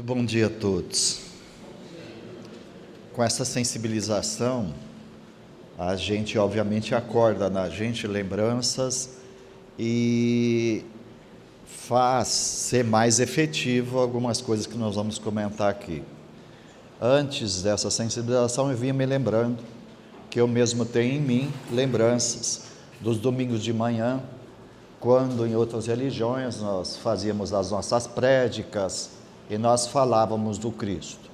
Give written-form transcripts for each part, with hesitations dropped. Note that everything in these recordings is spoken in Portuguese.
Bom dia a todos. Com essa sensibilização, a gente obviamente acorda na gente lembranças e faz ser mais efetivo algumas coisas que nós vamos comentar aqui. Antes dessa sensibilização, eu vinha me lembrando que eu mesmo tenho em mim lembranças dos domingos de manhã, quando em outras religiões nós fazíamos as nossas prédicas e nós falávamos do Cristo.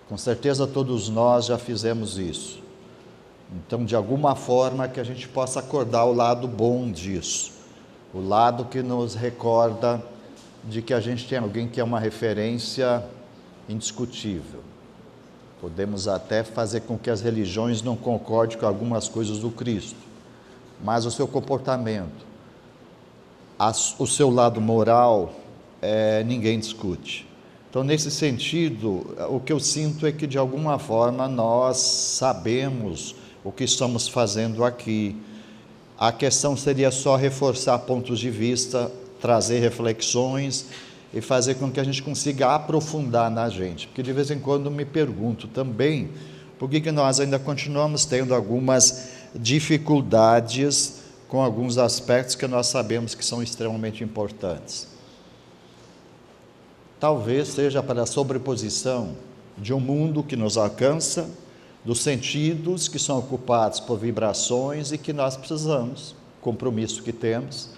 Com certeza todos nós já fizemos isso. Então, de alguma forma que a gente possa acordar o lado bom disso, o lado que nos recorda de que a gente tem alguém que é uma referência indiscutível. Podemos até fazer com que as religiões não concordem com algumas coisas do Cristo, mas o seu comportamento, o seu lado moral, ninguém discute. Então, nesse sentido, o que eu sinto é que de alguma forma nós sabemos o que estamos fazendo aqui. A questão seria só reforçar pontos de vista, trazer reflexões e fazer com que a gente consiga aprofundar na gente, porque de vez em quando me pergunto também por que nós ainda continuamos tendo algumas dificuldades com alguns aspectos que nós sabemos que são extremamente importantes. Talvez seja para a sobreposição de um mundo que nos alcança, dos sentidos que são ocupados por vibrações e que nós precisamos, compromisso que temos,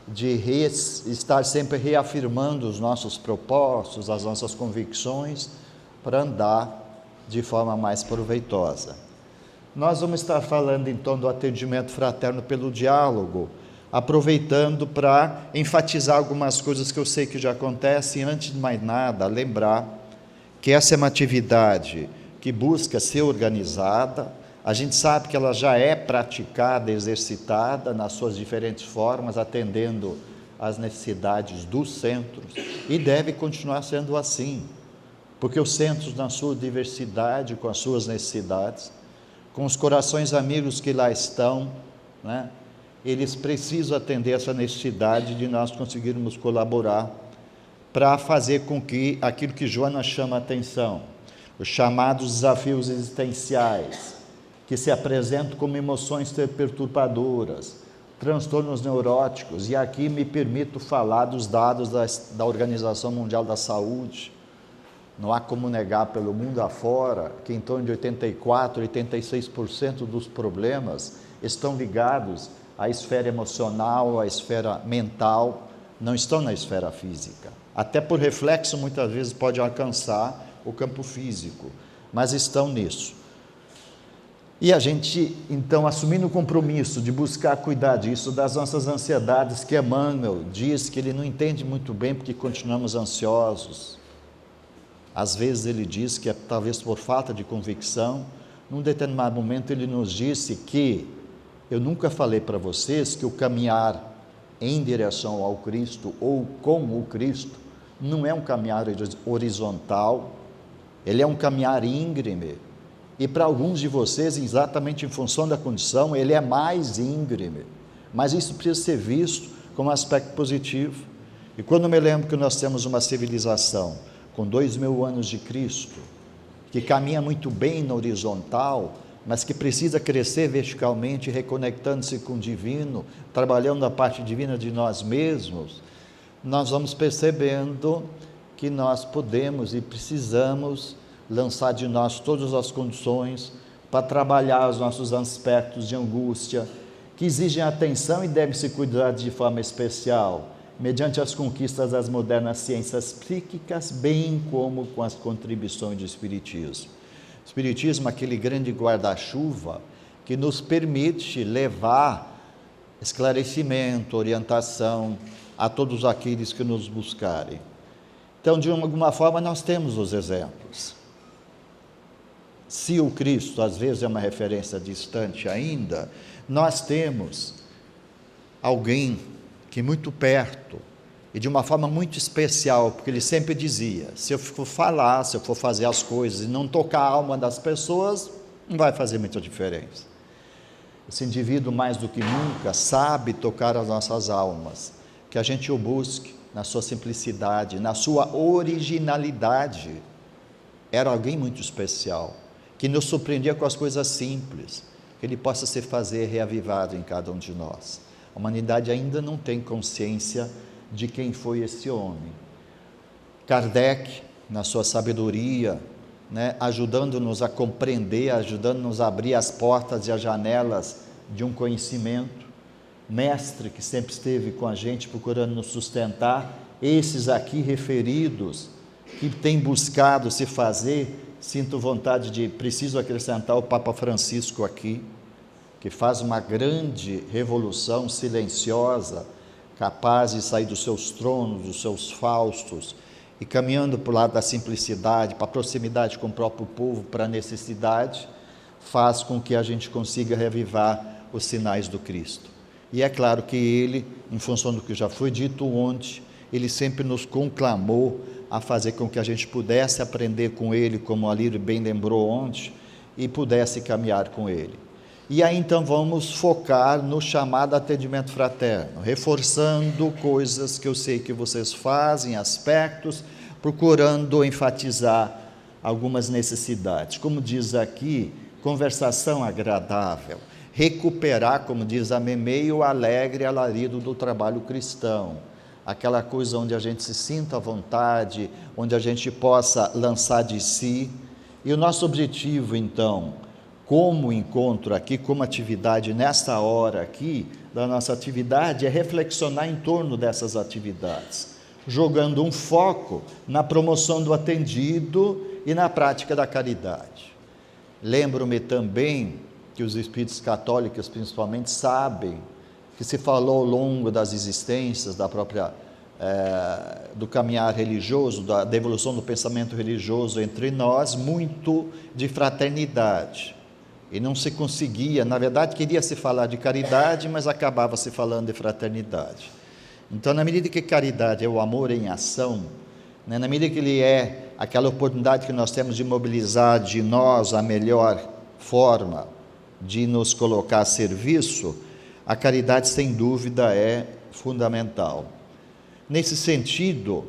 de estar sempre reafirmando os nossos propósitos, as nossas convicções, para andar de forma mais proveitosa. Nós vamos estar falando então do atendimento fraterno pelo diálogo, aproveitando para enfatizar algumas coisas que eu sei que já acontecem. Antes de mais nada, lembrar que essa é uma atividade que busca ser organizada. A gente sabe que ela já é praticada, exercitada nas suas diferentes formas, atendendo às necessidades dos centros, e deve continuar sendo assim, porque os centros, na sua diversidade, com as suas necessidades, com os corações amigos que lá estão, né, eles precisam atender essa necessidade de nós conseguirmos colaborar para fazer com que aquilo que Joana chama a atenção, os chamados desafios existenciais, que se apresentam como emoções perturbadoras, transtornos neuróticos, e aqui me permito falar dos dados da Organização Mundial da Saúde. Não há como negar pelo mundo afora que em torno de 84%, 86% dos problemas estão ligados à esfera emocional, à esfera mental, não estão na esfera física. Até por reflexo, muitas vezes pode alcançar o campo físico, mas estão nisso. E a gente, então, assumindo o compromisso de buscar cuidar disso, das nossas ansiedades, que Emmanuel diz que ele não entende muito bem porque continuamos ansiosos. Às vezes ele diz que é talvez por falta de convicção. Num determinado momento ele nos disse que eu nunca falei para vocês que o caminhar em direção ao Cristo ou com o Cristo não é um caminhar horizontal, ele é um caminhar íngreme, e para alguns de vocês, exatamente em função da condição, ele é mais íngreme, mas isso precisa ser visto como um aspecto positivo. E quando eu me lembro que nós temos uma civilização com 2000 anos de Cristo, que caminha muito bem na horizontal, mas que precisa crescer verticalmente, reconectando-se com o divino, trabalhando a parte divina de nós mesmos, nós vamos percebendo que nós podemos e precisamos lançar de nós todas as condições para trabalhar os nossos aspectos de angústia, que exigem atenção e devem ser cuidados de forma especial, mediante as conquistas das modernas ciências psíquicas, bem como com as contribuições do Espiritismo. O Espiritismo é aquele grande guarda-chuva que nos permite levar esclarecimento, orientação a todos aqueles que nos buscarem. Então, de alguma forma, nós temos os exemplos. Se o Cristo, às vezes, é uma referência distante ainda, nós temos alguém que muito perto, e de uma forma muito especial, porque ele sempre dizia, se eu for falar, se eu for fazer as coisas e não tocar a alma das pessoas, não vai fazer muita diferença. Esse indivíduo, mais do que nunca, sabe tocar as nossas almas, que a gente o busque na sua simplicidade, na sua originalidade. Era alguém muito especial, que nos surpreendia com as coisas simples, que ele possa se fazer reavivado em cada um de nós. A humanidade ainda não tem consciência de quem foi esse homem. Kardec, na sua sabedoria, ajudando-nos a compreender, ajudando-nos a abrir as portas e as janelas de um conhecimento, mestre que sempre esteve com a gente, procurando nos sustentar, esses aqui referidos, que têm buscado se fazer, sinto vontade de, preciso acrescentar o Papa Francisco aqui, que faz uma grande revolução silenciosa, capaz de sair dos seus tronos, dos seus faustos, e caminhando para o lado da simplicidade, para a proximidade com o próprio povo, para a necessidade, faz com que a gente consiga reavivar os sinais do Cristo. E é claro que ele, em função do que já foi dito ontem, ele sempre nos conclamou a fazer com que a gente pudesse aprender com ele, como a Lírio bem lembrou ontem, e pudesse caminhar com ele. E aí então vamos focar no chamado atendimento fraterno, reforçando coisas que eu sei que vocês fazem, aspectos, procurando enfatizar algumas necessidades. Como diz aqui, conversação agradável, recuperar, como diz a Memei, o alegre alarido do trabalho cristão, aquela coisa onde a gente se sinta à vontade, onde a gente possa lançar de si. E o nosso objetivo então, como encontro aqui, como atividade nesta hora aqui, da nossa atividade, é reflexionar em torno dessas atividades, jogando um foco na promoção do atendido e na prática da caridade. Lembro-me também que os espíritos católicos, principalmente, sabem que se falou ao longo das existências, da própria, do caminhar religioso, da evolução do pensamento religioso entre nós, muito de fraternidade. E não se conseguia, na verdade queria se falar de caridade, mas acabava se falando de fraternidade. Então, na medida que caridade é o amor em ação, na medida que ele é aquela oportunidade que nós temos de mobilizar de nós a melhor forma de nos colocar a serviço, a caridade sem dúvida é fundamental. Nesse sentido,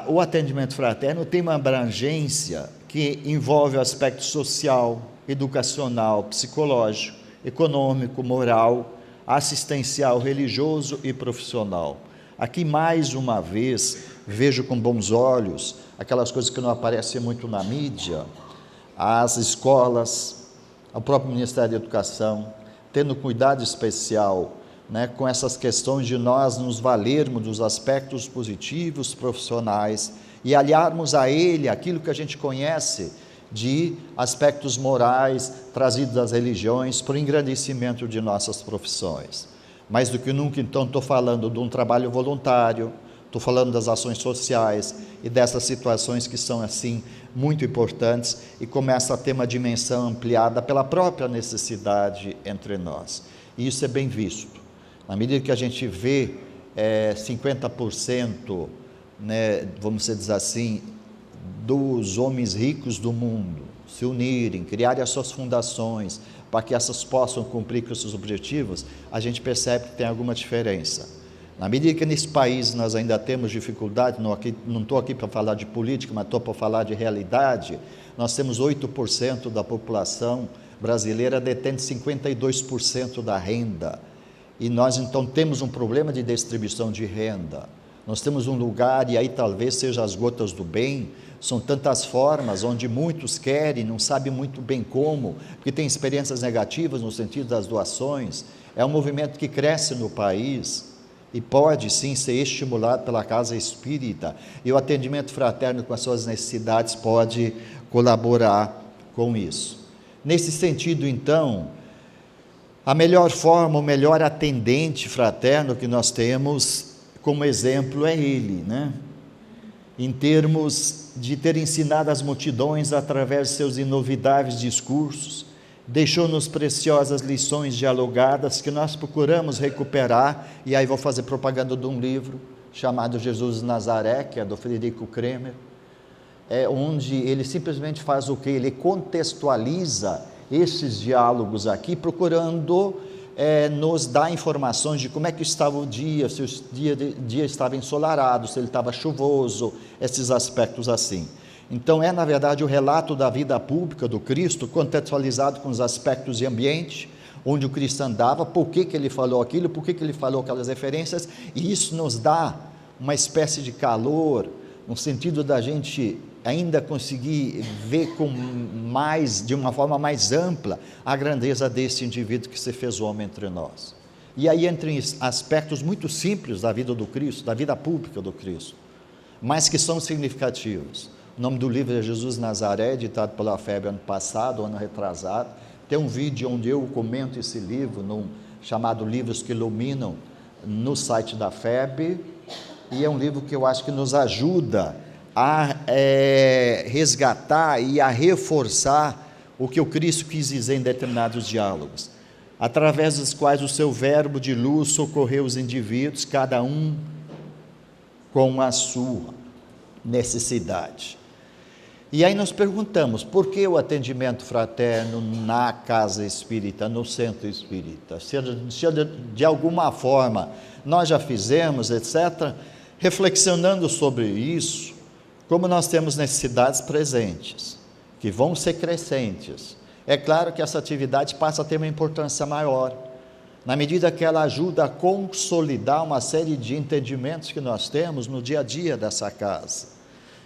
o atendimento fraterno tem uma abrangência que envolve o aspecto social, educacional, psicológico, econômico, moral, assistencial, religioso e profissional. Aqui, mais uma vez, vejo com bons olhos aquelas coisas que não aparecem muito na mídia, as escolas, o próprio Ministério da Educação, tendo cuidado especial com essas questões de nós nos valermos dos aspectos positivos profissionais e aliarmos a ele aquilo que a gente conhece de aspectos morais trazidos das religiões para o engrandecimento de nossas profissões. Mais do que nunca, então, estou falando de um trabalho voluntário, estou falando das ações sociais e dessas situações que são, assim, muito importantes e começa a ter uma dimensão ampliada pela própria necessidade entre nós. E isso é bem visto. Na medida que a gente vê 50%, vamos dizer assim, dos homens ricos do mundo se unirem, criarem as suas fundações, para que essas possam cumprir com os seus objetivos, a gente percebe que tem alguma diferença. Na medida que nesse país nós ainda temos dificuldade, não estou aqui para falar de política, mas estou para falar de realidade, nós temos 8% da população brasileira detém 52% da renda, e nós então temos um problema de distribuição de renda. Nós temos um lugar, e aí talvez seja as gotas do bem, são tantas formas, onde muitos querem, não sabem muito bem como, porque tem experiências negativas no sentido das doações. É um movimento que cresce no país e pode sim ser estimulado pela casa espírita, e o atendimento fraterno com as suas necessidades pode colaborar com isso. Nesse sentido, então, a melhor forma, o melhor atendente fraterno que nós temos como exemplo é ele, né? Em termos de ter ensinado as multidões através de seus inovidáveis discursos, deixou-nos preciosas lições dialogadas que nós procuramos recuperar, e aí vou fazer propaganda de um livro chamado Jesus de Nazaré, que é do Frederico Kremer, onde ele simplesmente faz o quê? Ele contextualiza esses diálogos aqui, procurando nos dar informações de como é que estava o dia, se o dia estava ensolarado, se ele estava chuvoso, esses aspectos assim. Então na verdade o relato da vida pública do Cristo, contextualizado com os aspectos de ambiente, onde o Cristo andava, por que ele falou aquilo, por que ele falou aquelas referências, e isso nos dá uma espécie de calor, no sentido da gente ainda conseguir ver de uma forma mais ampla, a grandeza desse indivíduo que se fez homem entre nós. E aí entram aspectos muito simples da vida do Cristo, da vida pública do Cristo, mas que são significativos. O nome do livro é Jesus de Nazaré, editado pela FEB ano passado, ano retrasado. Tem um vídeo onde eu comento esse livro, chamado Livros que Iluminam, no site da FEB, e é um livro que eu acho que nos ajuda a resgatar e a reforçar o que o Cristo quis dizer em determinados diálogos, através dos quais o seu verbo de luz socorreu os indivíduos, cada um com a sua necessidade. E aí nós perguntamos, por que o atendimento fraterno na casa espírita, no centro espírita? Se de alguma forma nós já fizemos, etc., reflexionando sobre isso, como nós temos necessidades presentes, que vão ser crescentes, é claro que essa atividade passa a ter uma importância maior, na medida que ela ajuda a consolidar uma série de entendimentos que nós temos no dia a dia dessa casa.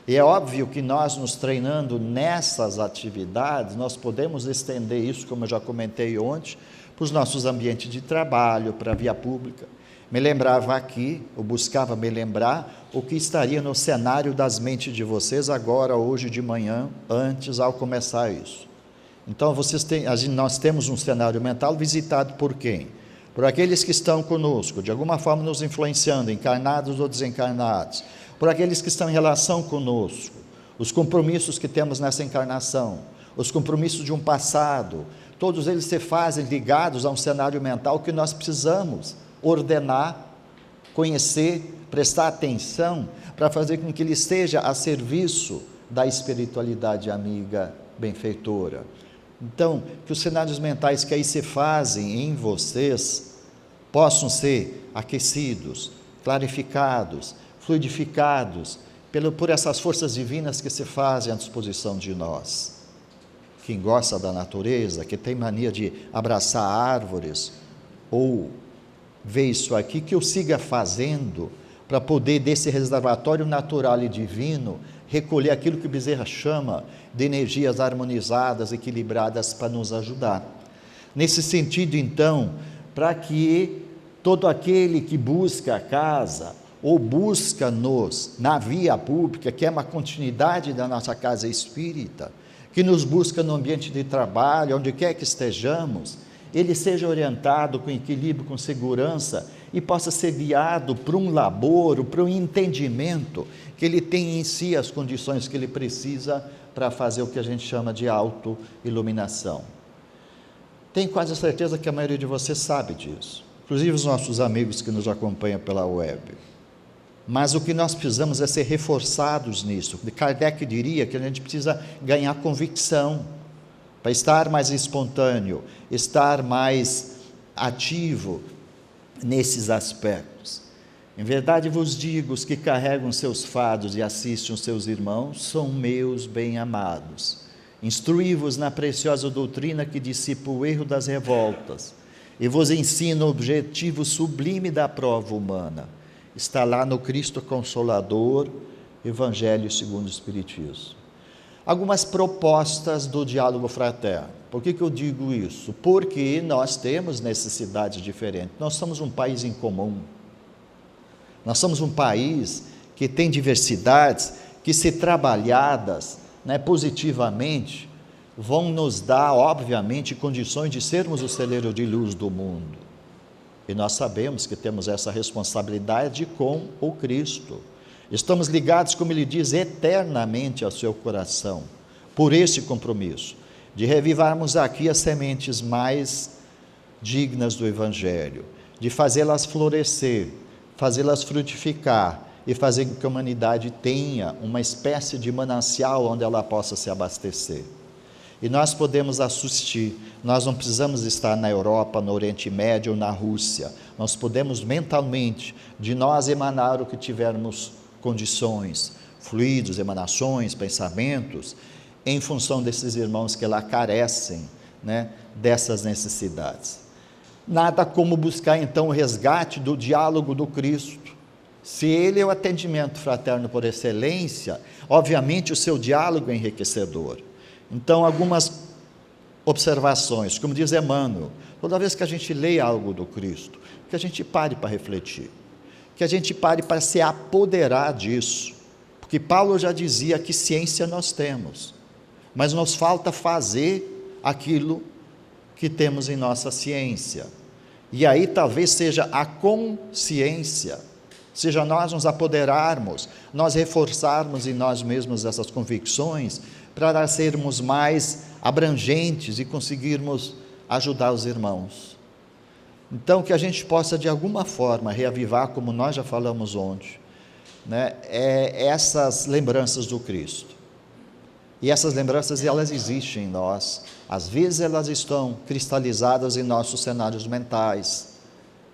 E é óbvio que nós, nos treinando nessas atividades, nós podemos estender isso, como eu já comentei ontem, para os nossos ambientes de trabalho, para a via pública. Me lembrava aqui, ou buscava me lembrar, o que estaria no cenário das mentes de vocês agora, hoje de manhã, antes, ao começar isso. Então, nós temos um cenário mental visitado por quem? Por aqueles que estão conosco, de alguma forma nos influenciando, encarnados ou desencarnados, por aqueles que estão em relação conosco, os compromissos que temos nessa encarnação, os compromissos de um passado, todos eles se fazem ligados a um cenário mental que nós precisamos ordenar, conhecer, prestar atenção, para fazer com que ele esteja a serviço da espiritualidade amiga benfeitora. Então, que os cenários mentais que aí se fazem em vocês possam ser aquecidos, clarificados, fluidificados por essas forças divinas que se fazem à disposição de nós. Quem gosta da natureza, que tem mania de abraçar árvores, ou ver isso aqui, que eu siga fazendo, para poder desse reservatório natural e divino, recolher aquilo que Bezerra chama de energias harmonizadas, equilibradas, para nos ajudar. Nesse sentido, então, para que todo aquele que busca a casa, ou busca-nos na via pública, que é uma continuidade da nossa casa espírita, que nos busca no ambiente de trabalho, onde quer que estejamos, ele seja orientado com equilíbrio, com segurança, e possa ser guiado para um laboro, para um entendimento, que ele tem em si as condições que ele precisa para fazer o que a gente chama de auto-iluminação. Tenho quase certeza que a maioria de vocês sabe disso, inclusive os nossos amigos que nos acompanham pela web. mas o que nós precisamos é ser reforçados nisso. Kardec diria que a gente precisa ganhar convicção, para estar mais espontâneo, estar mais ativo nesses aspectos. Em verdade vos digo, os que carregam seus fardos e assistem os seus irmãos, são meus bem-amados. Instruí-vos na preciosa doutrina que dissipa o erro das revoltas, e vos ensina o objetivo sublime da prova humana. Está lá no Cristo Consolador, Evangelho segundo o Espiritismo. Algumas propostas do diálogo fraterno. Por que eu digo isso? Porque nós temos necessidades diferentes. Nós somos um país em comum. Nós somos um país que tem diversidades que, se trabalhadas, positivamente, vão nos dar, obviamente, condições de sermos o celeiro de luz do mundo. E nós sabemos que temos essa responsabilidade com o Cristo. Estamos ligados, como ele diz, eternamente ao seu coração, por esse compromisso, de revivarmos aqui as sementes mais dignas do Evangelho, de fazê-las florescer, fazê-las frutificar e fazer com que a humanidade tenha uma espécie de manancial onde ela possa se abastecer. E nós podemos assistir, nós não precisamos estar na Europa, no Oriente Médio ou na Rússia, nós podemos mentalmente, de nós emanar o que tivermos condições, fluidos, emanações, pensamentos, em função desses irmãos que lá carecem, dessas necessidades. Nada como buscar então o resgate do diálogo do Cristo. Se ele é o atendimento fraterno por excelência, obviamente o seu diálogo é enriquecedor. Então, algumas observações, como diz Emmanuel, toda vez que a gente lê algo do Cristo, que a gente pare para refletir, que a gente pare para se apoderar disso, porque Paulo já dizia que ciência nós temos, mas nos falta fazer aquilo que temos em nossa ciência, e aí talvez seja a consciência, seja nós nos apoderarmos, nós reforçarmos em nós mesmos essas convicções, para sermos mais abrangentes e conseguirmos ajudar os irmãos. Então, que a gente possa de alguma forma reavivar, como nós já falamos ontem, essas lembranças do Cristo. E essas lembranças, elas existem em nós. Às vezes elas estão cristalizadas em nossos cenários mentais,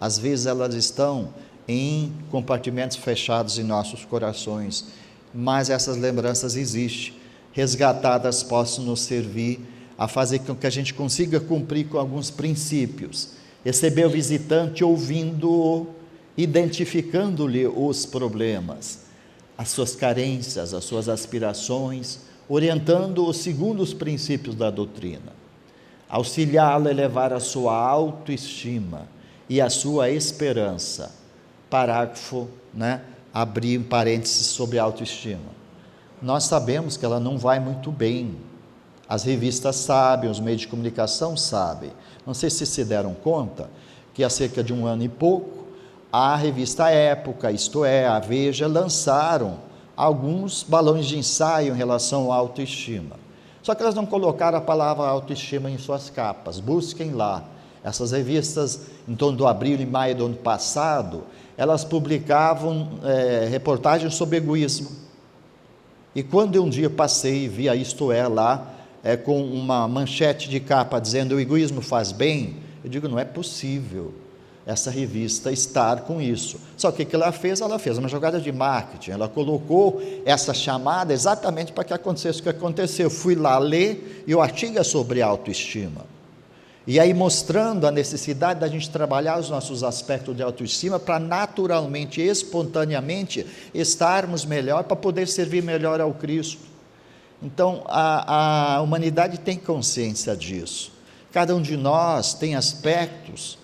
às vezes elas estão em compartimentos fechados em nossos corações, mas essas lembranças existem, resgatadas possam nos servir a fazer com que a gente consiga cumprir com alguns princípios, receber o visitante ouvindo-o, identificando-lhe os problemas, as suas carências, as suas aspirações, orientando-o segundo os princípios da doutrina, auxiliá-lo a elevar a sua autoestima e a sua esperança. Parágrafo, abrir um parênteses sobre a autoestima. Nós sabemos que ela não vai muito bem, as revistas sabem, os meios de comunicação sabem, não sei se se deram conta, que há cerca de 1 ano e pouco, a revista Época, isto é, a Veja, lançaram alguns balões de ensaio em relação à autoestima, só que elas não colocaram a palavra autoestima em suas capas, busquem lá, essas revistas, em torno do abril e maio do ano passado, elas publicavam reportagens sobre egoísmo. E quando eu um dia passei e vi a Isto É lá, com uma manchete de capa dizendo o egoísmo faz bem, eu digo, não é possível essa revista estar com isso. Só que o que ela fez uma jogada de marketing, ela colocou essa chamada exatamente para que acontecesse o que aconteceu. Eu fui lá ler e o artigo é sobre autoestima. E aí mostrando a necessidade da gente trabalhar os nossos aspectos de autoestima para naturalmente, espontaneamente, estarmos melhor, para poder servir melhor ao Cristo. Então, a humanidade tem consciência disso. Cada um de nós tem aspectos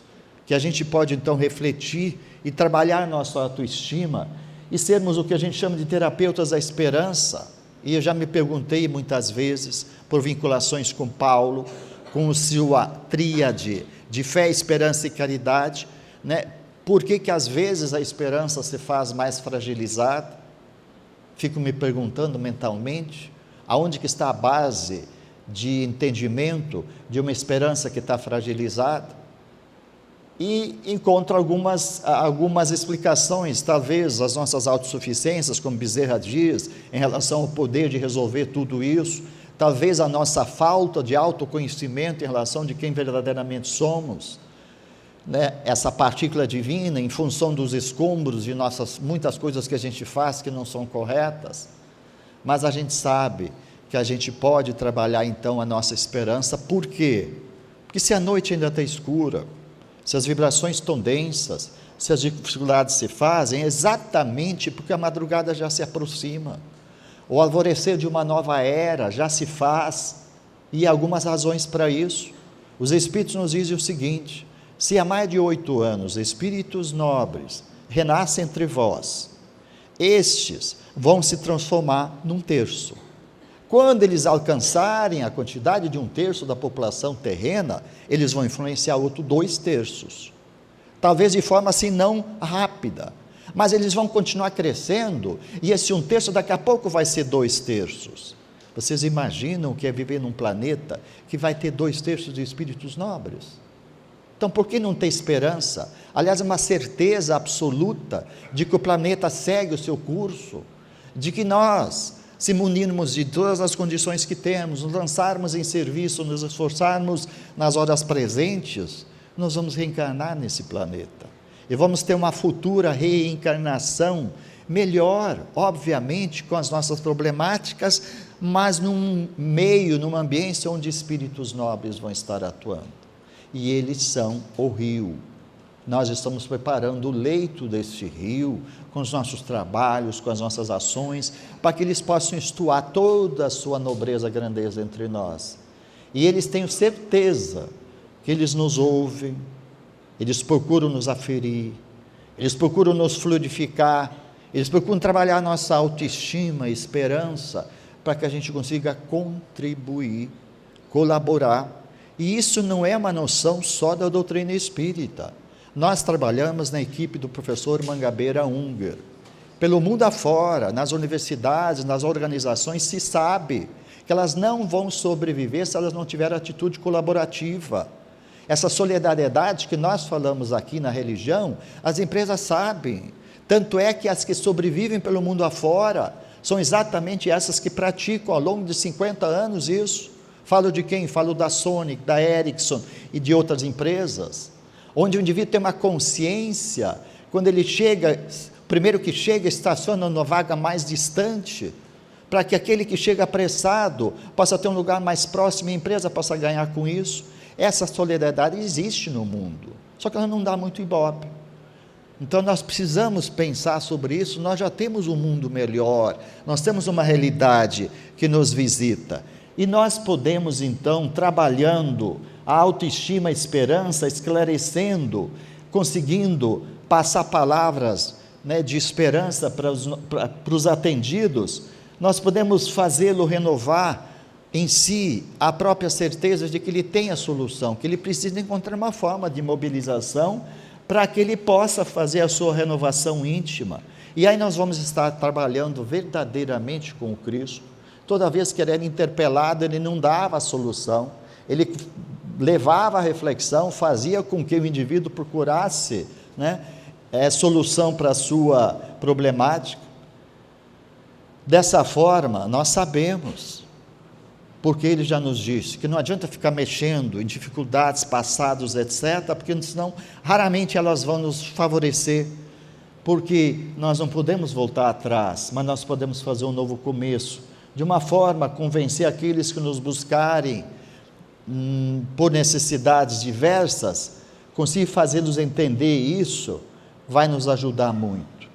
que a gente pode, então, refletir e trabalhar nossa autoestima e sermos o que a gente chama de terapeutas da esperança. E eu já me perguntei muitas vezes, por vinculações com Paulo, com sua tríade de fé, esperança e caridade, por que às vezes a esperança se faz mais fragilizada? Fico me perguntando mentalmente, aonde que está a base de entendimento de uma esperança que está fragilizada? e encontro algumas explicações, talvez as nossas autossuficiências, como Bezerra diz, em relação ao poder de resolver tudo isso, talvez a nossa falta de autoconhecimento em relação de quem verdadeiramente somos, né? Essa partícula divina, em função dos escombros de muitas coisas que a gente faz que não são corretas, mas a gente sabe que a gente pode trabalhar então a nossa esperança. Por quê? Porque se a noite ainda está escura, se as vibrações estão densas, se as dificuldades se fazem, é exatamente porque a madrugada já se aproxima, o alvorecer de uma nova era já se faz, e há algumas razões para isso. Os Espíritos nos dizem o seguinte: se há mais de 8 anos espíritos nobres renascem entre vós, estes vão se transformar num terço. Quando eles alcançarem a quantidade de 1/3 da população terrena, eles vão influenciar outro 2/3. Talvez de forma assim não rápida, mas eles vão continuar crescendo, e esse 1/3 daqui a pouco vai ser 2/3. Vocês imaginam o que é viver num planeta que vai ter 2/3 de espíritos nobres? Então, por que não ter esperança? Aliás, uma certeza absoluta de que o planeta segue o seu curso, de que nós, se munirmos de todas as condições que temos, nos lançarmos em serviço, nos esforçarmos nas horas presentes, nós vamos reencarnar nesse planeta, e vamos ter uma futura reencarnação melhor, obviamente, com as nossas problemáticas, mas num meio, numa ambiência onde espíritos nobres vão estar atuando, e eles são o rio. Nós estamos preparando o leito deste rio, com os nossos trabalhos, com as nossas ações, para que eles possam estuar toda a sua nobreza, grandeza entre nós. E eles tenho certeza que eles nos ouvem, eles procuram nos aferir, eles procuram nos fluidificar, eles procuram trabalhar a nossa autoestima, esperança, para que a gente consiga contribuir, colaborar. E isso não é uma noção só da doutrina espírita. Nós trabalhamos na equipe do professor Mangabeira Unger. Pelo mundo afora, nas universidades, nas organizações, se sabe que elas não vão sobreviver se elas não tiverem atitude colaborativa. Essa solidariedade que nós falamos aqui na religião, as empresas sabem. Tanto é que as que sobrevivem pelo mundo afora são exatamente essas que praticam ao longo de 50 anos isso. Falo de quem? Falo da Sony, da Ericsson e de outras empresas, onde o indivíduo tem uma consciência, quando ele chega, o primeiro que chega estaciona numa vaga mais distante, para que aquele que chega apressado possa ter um lugar mais próximo e a empresa possa ganhar com isso. Essa solidariedade existe no mundo, só que ela não dá muito ibope. Então nós precisamos pensar sobre isso. Nós já temos um mundo melhor, nós temos uma realidade que nos visita, e nós podemos então, trabalhando a autoestima, a esperança, esclarecendo, conseguindo passar palavras, né, de esperança para os atendidos, nós podemos fazê-lo renovar em si a própria certeza de que ele tem a solução, que ele precisa encontrar uma forma de mobilização para que ele possa fazer a sua renovação íntima. E aí nós vamos estar trabalhando verdadeiramente com o Cristo. Toda vez que ele era interpelado, ele não dava a solução, ele levava a reflexão, fazia com que o indivíduo procurasse, né, solução para a sua problemática. Dessa forma, nós sabemos, porque ele já nos disse, que não adianta ficar mexendo em dificuldades passadas, etc., porque senão, raramente elas vão nos favorecer, porque nós não podemos voltar atrás, mas nós podemos fazer um novo começo, de uma forma, convencer aqueles que nos buscarem, por necessidades diversas, conseguir fazê-los entender isso, vai nos ajudar muito.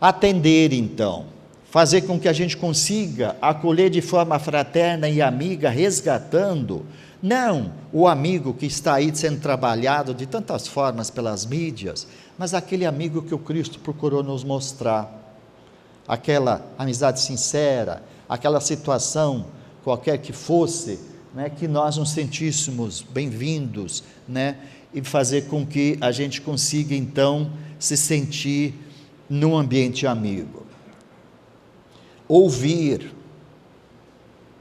Atender, então, fazer com que a gente consiga acolher de forma fraterna e amiga, resgatando, não o amigo que está aí sendo trabalhado de tantas formas pelas mídias, mas aquele amigo que o Cristo procurou nos mostrar, aquela amizade sincera, aquela situação, qualquer que fosse, né, que nós nos sentíssemos bem-vindos, né, e fazer com que a gente consiga então se sentir num ambiente amigo. Ouvir,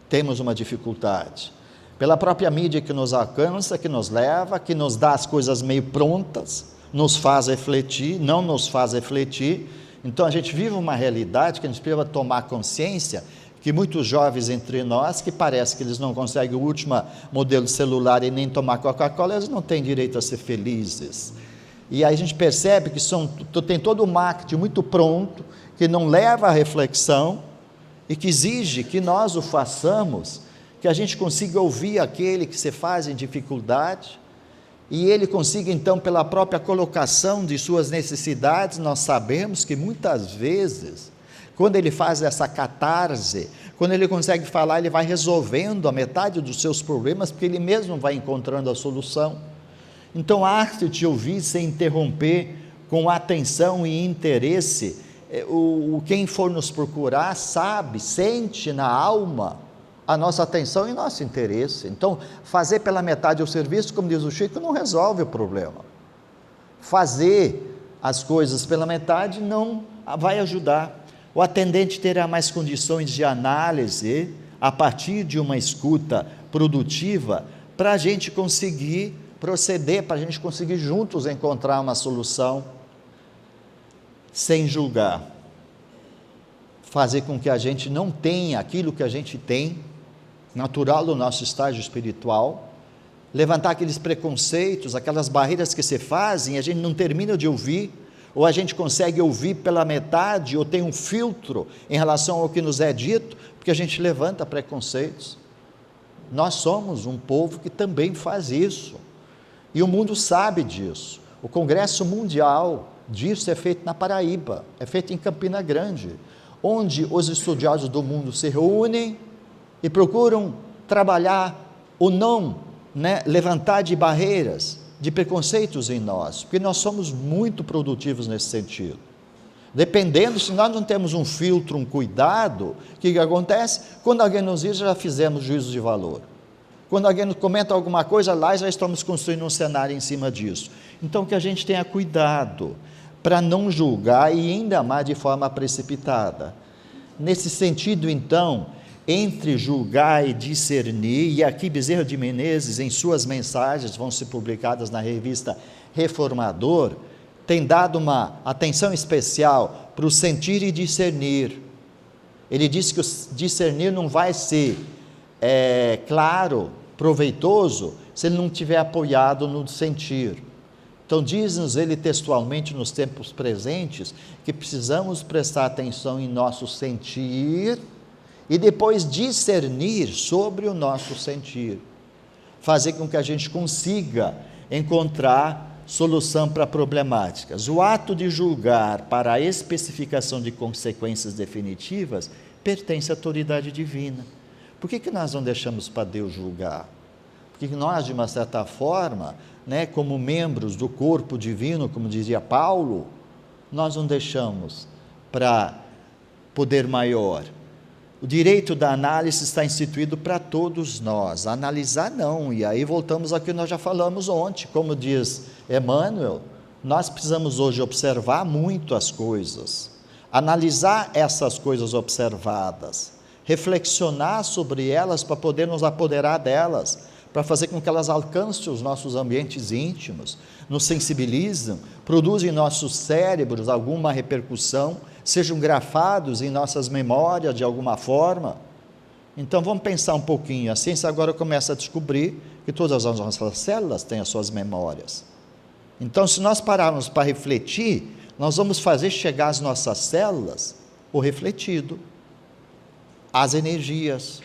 temos uma dificuldade, pela própria mídia que nos alcança, que nos leva, que nos dá as coisas meio prontas, nos faz refletir, não nos faz refletir. Então a gente vive uma realidade que a gente precisa tomar consciência, que muitos jovens entre nós, que parece que eles não conseguem o último modelo de celular e nem tomar Coca-Cola, eles não têm direito a ser felizes. E aí a gente percebe que tem todo o marketing muito pronto, que não leva à reflexão e que exige que nós o façamos, que a gente consiga ouvir aquele que se faz em dificuldade, e ele consiga então, pela própria colocação de suas necessidades, nós sabemos que muitas vezes, quando ele faz essa catarse, quando ele consegue falar, ele vai resolvendo a metade dos seus problemas, porque ele mesmo vai encontrando a solução. Então, a arte de ouvir sem interromper, com atenção e interesse, quem for nos procurar sabe, sente na alma a nossa atenção e nosso interesse. Então, fazer pela metade o serviço, como diz o Chico, não resolve o problema. Fazer as coisas pela metade não vai ajudar. O atendente terá mais condições de análise, a partir de uma escuta produtiva, para a gente conseguir proceder, para a gente conseguir juntos encontrar uma solução, sem julgar. Fazer com que a gente não tenha aquilo que a gente tem, natural do nosso estágio espiritual, levantar aqueles preconceitos, aquelas barreiras que se fazem, a gente não termina de ouvir, ou a gente consegue ouvir pela metade, ou tem um filtro em relação ao que nos é dito, porque a gente levanta preconceitos. Nós somos um povo que também faz isso, e o mundo sabe disso. O Congresso Mundial disso é feito na Paraíba, é feito em Campina Grande, onde os estudiosos do mundo se reúnem e procuram trabalhar o não, levantar de barreiras, de preconceitos em nós, porque nós somos muito produtivos nesse sentido. Dependendo, se nós não temos um filtro, um cuidado, o que acontece? Quando alguém nos diz, já fizemos juízo de valor. Quando alguém nos comenta alguma coisa, lá já estamos construindo um cenário em cima disso. Então, que a gente tenha cuidado para não julgar e ainda mais de forma precipitada. Nesse sentido, então, entre julgar e discernir, e aqui Bezerra de Menezes, em suas mensagens, vão ser publicadas na revista Reformador, tem dado uma atenção especial para o sentir e discernir. Ele diz que o discernir não vai ser claro, proveitoso, se ele não estiver apoiado no sentir. Então, diz-nos ele textualmente nos tempos presentes, que precisamos prestar atenção em nosso sentir, e depois discernir sobre o nosso sentir, fazer com que a gente consiga encontrar solução para problemáticas. O ato de julgar para a especificação de consequências definitivas pertence à autoridade divina. Por que nós não deixamos para Deus julgar? Porque nós, de uma certa forma, como membros do corpo divino, como dizia Paulo, nós não deixamos para poder maior. O direito da análise está instituído para todos nós, analisar não, e aí voltamos ao que nós já falamos ontem, como diz Emmanuel, nós precisamos hoje observar muito as coisas, analisar essas coisas observadas, reflexionar sobre elas para poder nos apoderar delas, para fazer com que elas alcancem os nossos ambientes íntimos, nos sensibilizam, produzem em nossos cérebros alguma repercussão, sejam grafados em nossas memórias de alguma forma. Então vamos pensar um pouquinho, a ciência agora começa a descobrir que todas as nossas células têm as suas memórias. Então, se nós pararmos para refletir, nós vamos fazer chegar às nossas células o refletido, as energias,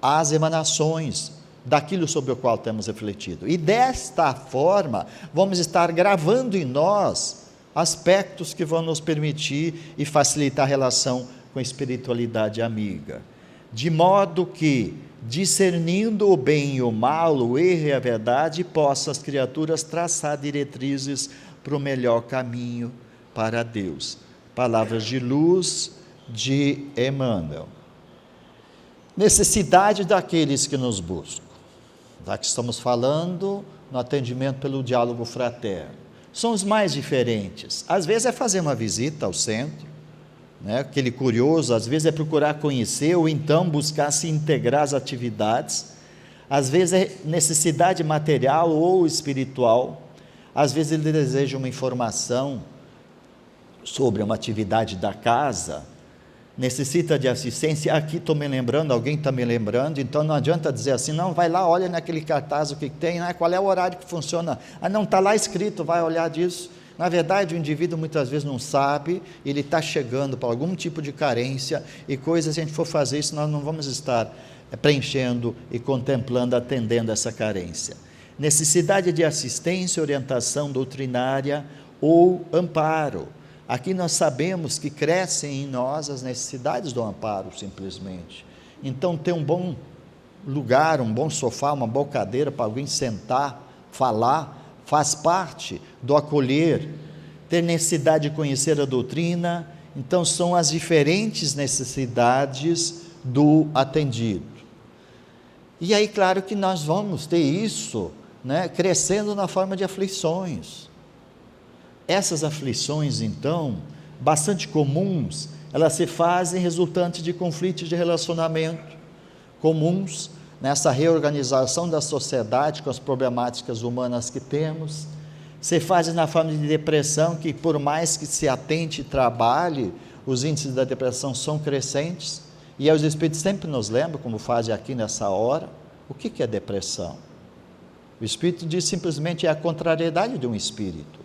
as emanações daquilo sobre o qual temos refletido, e desta forma vamos estar gravando em nós aspectos que vão nos permitir e facilitar a relação com a espiritualidade amiga, de modo que, discernindo o bem e o mal, o erro e a verdade, possam as criaturas traçar diretrizes para o melhor caminho para Deus. Palavras de luz de Emmanuel. Necessidade daqueles que nos buscam. Já que estamos falando no atendimento pelo diálogo fraterno, são os mais diferentes. Às vezes é fazer uma visita ao centro, aquele curioso, às vezes é procurar conhecer, ou então buscar se integrar às atividades. às vezes é necessidade material ou espiritual, às vezes ele deseja uma informação sobre uma atividade da casa, necessita de assistência. Aqui estou me lembrando, alguém está me lembrando, então não adianta dizer assim, não, vai lá, olha naquele cartaz o que tem, né? Qual é o horário que funciona, não, está lá escrito, vai olhar disso. Na verdade, o indivíduo muitas vezes não sabe, ele está chegando para algum tipo de carência, e coisas, se a gente for fazer isso, nós não vamos estar preenchendo e contemplando, atendendo essa carência. Necessidade de assistência, orientação doutrinária ou amparo. Aqui nós sabemos que crescem em nós as necessidades do amparo, simplesmente. Então, ter um bom lugar, um bom sofá, uma boa cadeira para alguém sentar, falar, faz parte do acolher. Ter necessidade de conhecer a doutrina. Então, são as diferentes necessidades do atendido. E aí, claro que nós vamos ter isso, né, crescendo na forma de aflições. Essas aflições, então, bastante comuns, elas se fazem resultantes de conflitos de relacionamento comuns nessa reorganização da sociedade com as problemáticas humanas que temos. Se fazem na forma de depressão, que por mais que se atente e trabalhe, os índices da depressão são crescentes, e os Espíritos sempre nos lembram, como fazem aqui nessa hora, o que é depressão? O Espírito diz simplesmente é a contrariedade de um espírito.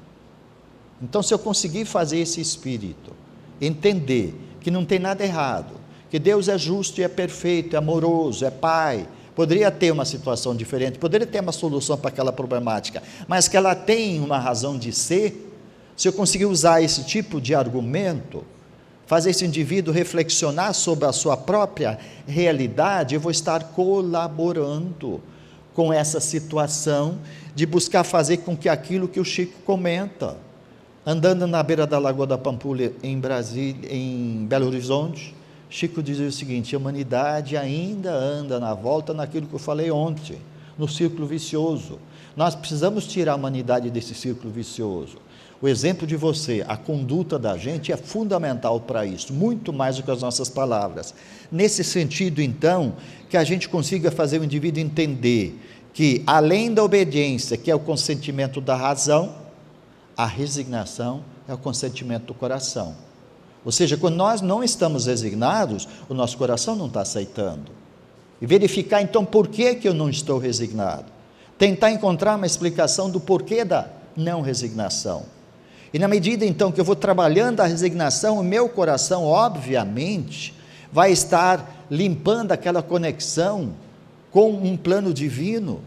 Então, se eu conseguir fazer esse espírito entender que não tem nada errado, que Deus é justo e é perfeito, é amoroso, é Pai, poderia ter uma situação diferente, poderia ter uma solução para aquela problemática, mas que ela tem uma razão de ser, se eu conseguir usar esse tipo de argumento, fazer esse indivíduo reflexionar sobre a sua própria realidade, eu vou estar colaborando com essa situação de buscar fazer com que aquilo que o Chico comenta, andando na beira da Lagoa da Pampulha, em Brasília, em Belo Horizonte, Chico dizia o seguinte: a humanidade ainda anda na volta naquilo que eu falei ontem, no círculo vicioso. Nós precisamos tirar a humanidade desse círculo vicioso. O exemplo de você, a conduta da gente é fundamental para isso, muito mais do que as nossas palavras. Nesse sentido, então, que a gente consiga fazer o indivíduo entender que, além da obediência, que é o consentimento da razão, a resignação é o consentimento do coração. Ou seja, quando nós não estamos resignados, o nosso coração não está aceitando. E verificar, então, por que eu não estou resignado. Tentar encontrar uma explicação do porquê da não resignação. E na medida, então, que eu vou trabalhando a resignação, o meu coração, obviamente, vai estar limpando aquela conexão com um plano divino,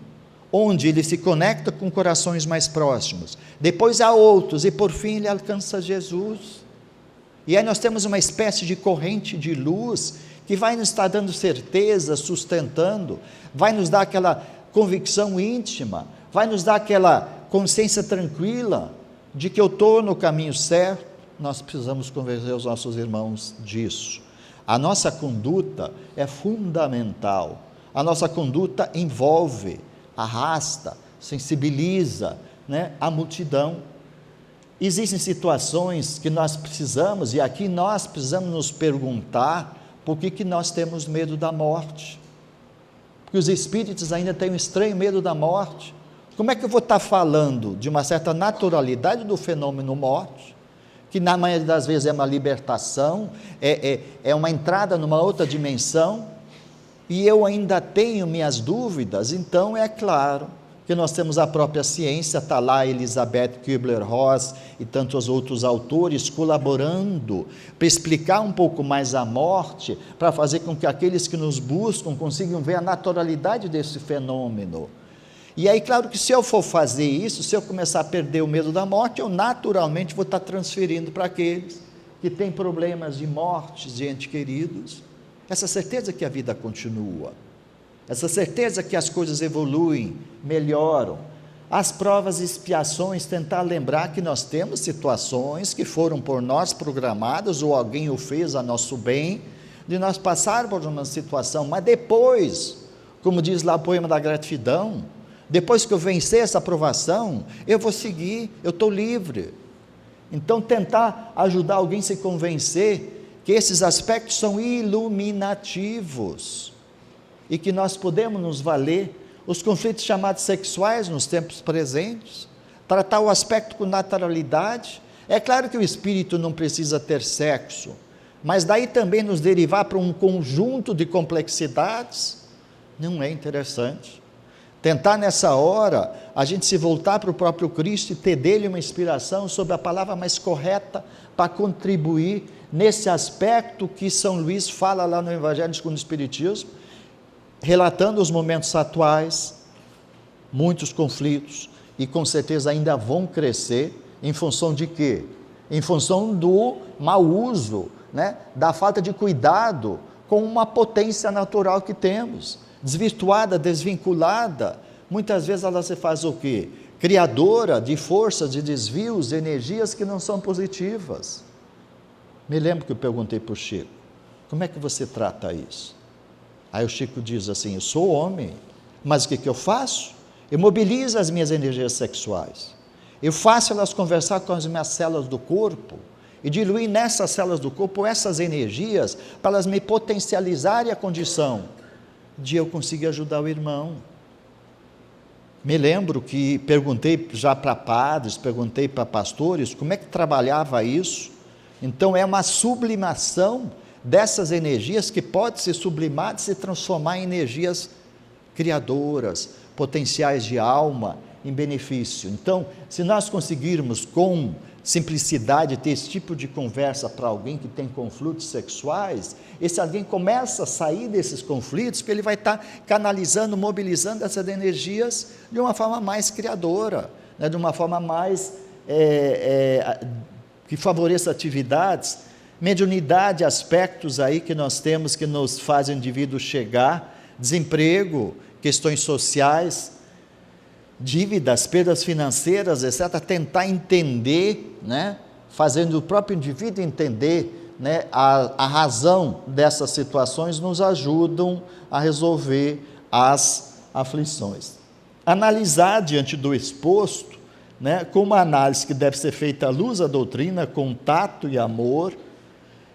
onde ele se conecta com corações mais próximos, depois há outros, e por fim ele alcança Jesus, e aí nós temos uma espécie de corrente de luz, que vai nos estar dando certeza, sustentando, vai nos dar aquela convicção íntima, vai nos dar aquela consciência tranquila, de que eu estou no caminho certo. Nós precisamos convencer os nossos irmãos disso. A nossa conduta é fundamental, a nossa conduta envolve, arrasta, sensibiliza, né, a multidão. Existem situações que nós precisamos, e aqui nós precisamos nos perguntar, por que nós temos medo da morte? Porque os espíritos ainda têm um estranho medo da morte. Como é que eu vou estar falando de uma certa naturalidade do fenômeno morte, que na maioria das vezes é uma libertação, é uma entrada numa outra dimensão, e eu ainda tenho minhas dúvidas? Então é claro que nós temos a própria ciência, está lá Elizabeth Kübler-Ross e tantos outros autores colaborando para explicar um pouco mais a morte, para fazer com que aqueles que nos buscam consigam ver a naturalidade desse fenômeno. E aí, claro que se eu for fazer isso, se eu começar a perder o medo da morte, eu naturalmente vou estar transferindo para aqueles que têm problemas de mortes de entes queridos, essa certeza que a vida continua, essa certeza que as coisas evoluem, melhoram, as provas e expiações, tentar lembrar que nós temos situações que foram por nós programadas, ou alguém o fez a nosso bem, de nós passarmos por uma situação, mas depois, como diz lá o poema da gratidão, depois que eu vencer essa provação, eu vou seguir, eu estou livre. Então tentar ajudar alguém a se convencer que esses aspectos são iluminativos, e que nós podemos nos valer os conflitos chamados sexuais nos tempos presentes, tratar o aspecto com naturalidade. É claro que o espírito não precisa ter sexo, mas daí também nos derivar para um conjunto de complexidades, não é interessante? Tentar nessa hora, a gente se voltar para o próprio Cristo e ter dele uma inspiração sobre a palavra mais correta para contribuir nesse aspecto que São Luís fala lá no Evangelho segundo o Espiritismo, relatando os momentos atuais, muitos conflitos, e com certeza ainda vão crescer, em função de quê? Em função do mau uso, da falta de cuidado com uma potência natural que temos, desvirtuada, desvinculada. Muitas vezes ela se faz o quê? Criadora de forças, de desvios, de energias que não são positivas. Me lembro que eu perguntei para o Chico, como é que você trata isso? Aí o Chico diz assim, eu sou homem, mas o que eu faço? Eu mobilizo as minhas energias sexuais, eu faço elas conversar com as minhas células do corpo, e diluir nessas células do corpo essas energias, para elas me potencializarem a condição de eu conseguir ajudar o irmão. Me lembro que perguntei já para padres, perguntei para pastores, como é que trabalhava isso. Então é uma sublimação dessas energias que pode ser sublimada e se transformar em energias criadoras, potenciais de alma, em benefício. Então, se nós conseguirmos com simplicidade ter esse tipo de conversa para alguém que tem conflitos sexuais, esse alguém começa a sair desses conflitos, porque ele vai estar canalizando, mobilizando essas energias de uma forma mais criadora, de uma forma mais que favoreça atividades, mediunidade, aspectos aí que nós temos que nos fazem o indivíduo chegar, desemprego, questões sociais, dívidas, perdas financeiras, etc., tentar entender, fazendo o próprio indivíduo entender, a razão dessas situações, nos ajudam a resolver as aflições. Analisar diante do exposto, com uma análise que deve ser feita à luz da doutrina, com tato e amor,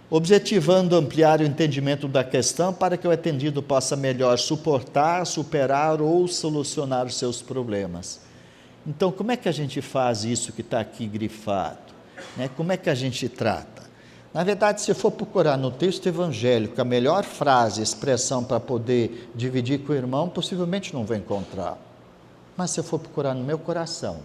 objetivando ampliar o entendimento da questão para que o atendido possa melhor suportar, superar ou solucionar os seus problemas. Então, como é que a gente faz isso que está aqui grifado? Como é que a gente trata? Na verdade, se for procurar no texto evangélico a melhor frase, expressão para poder dividir com o irmão, possivelmente não vai encontrar. Mas se eu for procurar no meu coração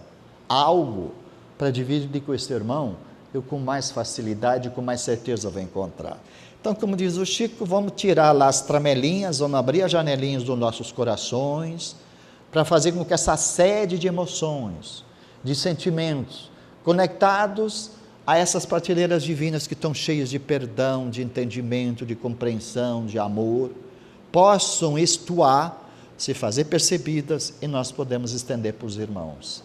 algo para dividir com esse irmão, eu com mais facilidade, com mais certeza vou encontrar. Então, como diz o Chico, vamos tirar lá as tramelinhas, vamos abrir as janelinhas dos nossos corações, para fazer com que essa sede de emoções, de sentimentos, conectados a essas prateleiras divinas que estão cheias de perdão, de entendimento, de compreensão, de amor, possam estuar, se fazer percebidas, e nós podemos estender para os irmãos.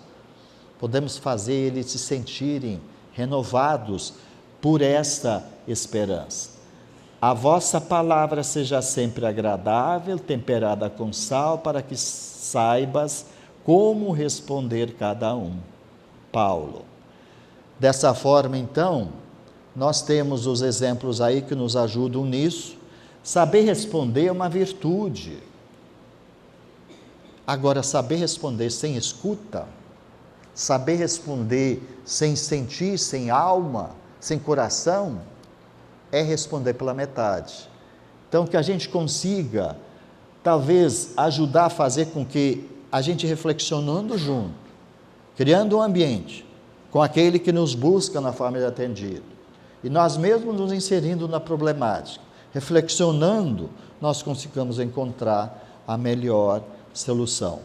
Podemos fazer eles se sentirem renovados por esta esperança. A vossa palavra seja sempre agradável, temperada com sal, para que saibas como responder cada um. Paulo. Dessa forma, então, nós temos os exemplos aí que nos ajudam nisso. Saber responder é uma virtude. Agora, saber responder sem escuta, saber responder sem sentir, sem alma, sem coração, é responder pela metade. Então, que a gente consiga, talvez, ajudar a fazer com que a gente reflexionando junto, criando um ambiente com aquele que nos busca na forma de atendido, e nós mesmos nos inserindo na problemática, reflexionando, nós consigamos encontrar a melhor solução.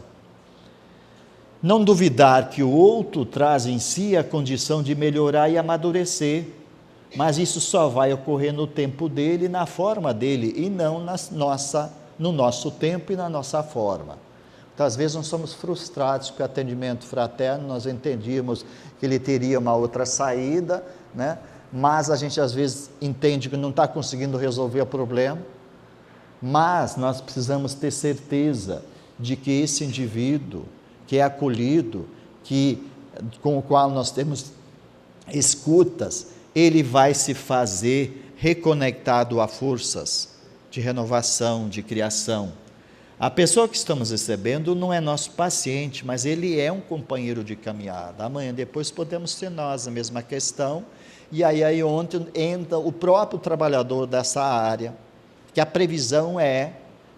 Não duvidar que o outro traz em si a condição de melhorar e amadurecer, mas isso só vai ocorrer no tempo dele, na forma dele, e não no nosso tempo e na nossa forma. Então, às vezes nós somos frustrados com o atendimento fraterno, nós entendíamos que ele teria uma outra saída, mas a gente às vezes entende que não está conseguindo resolver o problema, mas nós precisamos ter certeza de que esse indivíduo que é acolhido, com o qual nós temos escutas, ele vai se fazer reconectado a forças de renovação, de criação. A pessoa que estamos recebendo não é nosso paciente, mas ele é um companheiro de caminhada. Amanhã depois podemos ser nós a mesma questão, e aí ontem entra o próprio trabalhador dessa área, que a previsão é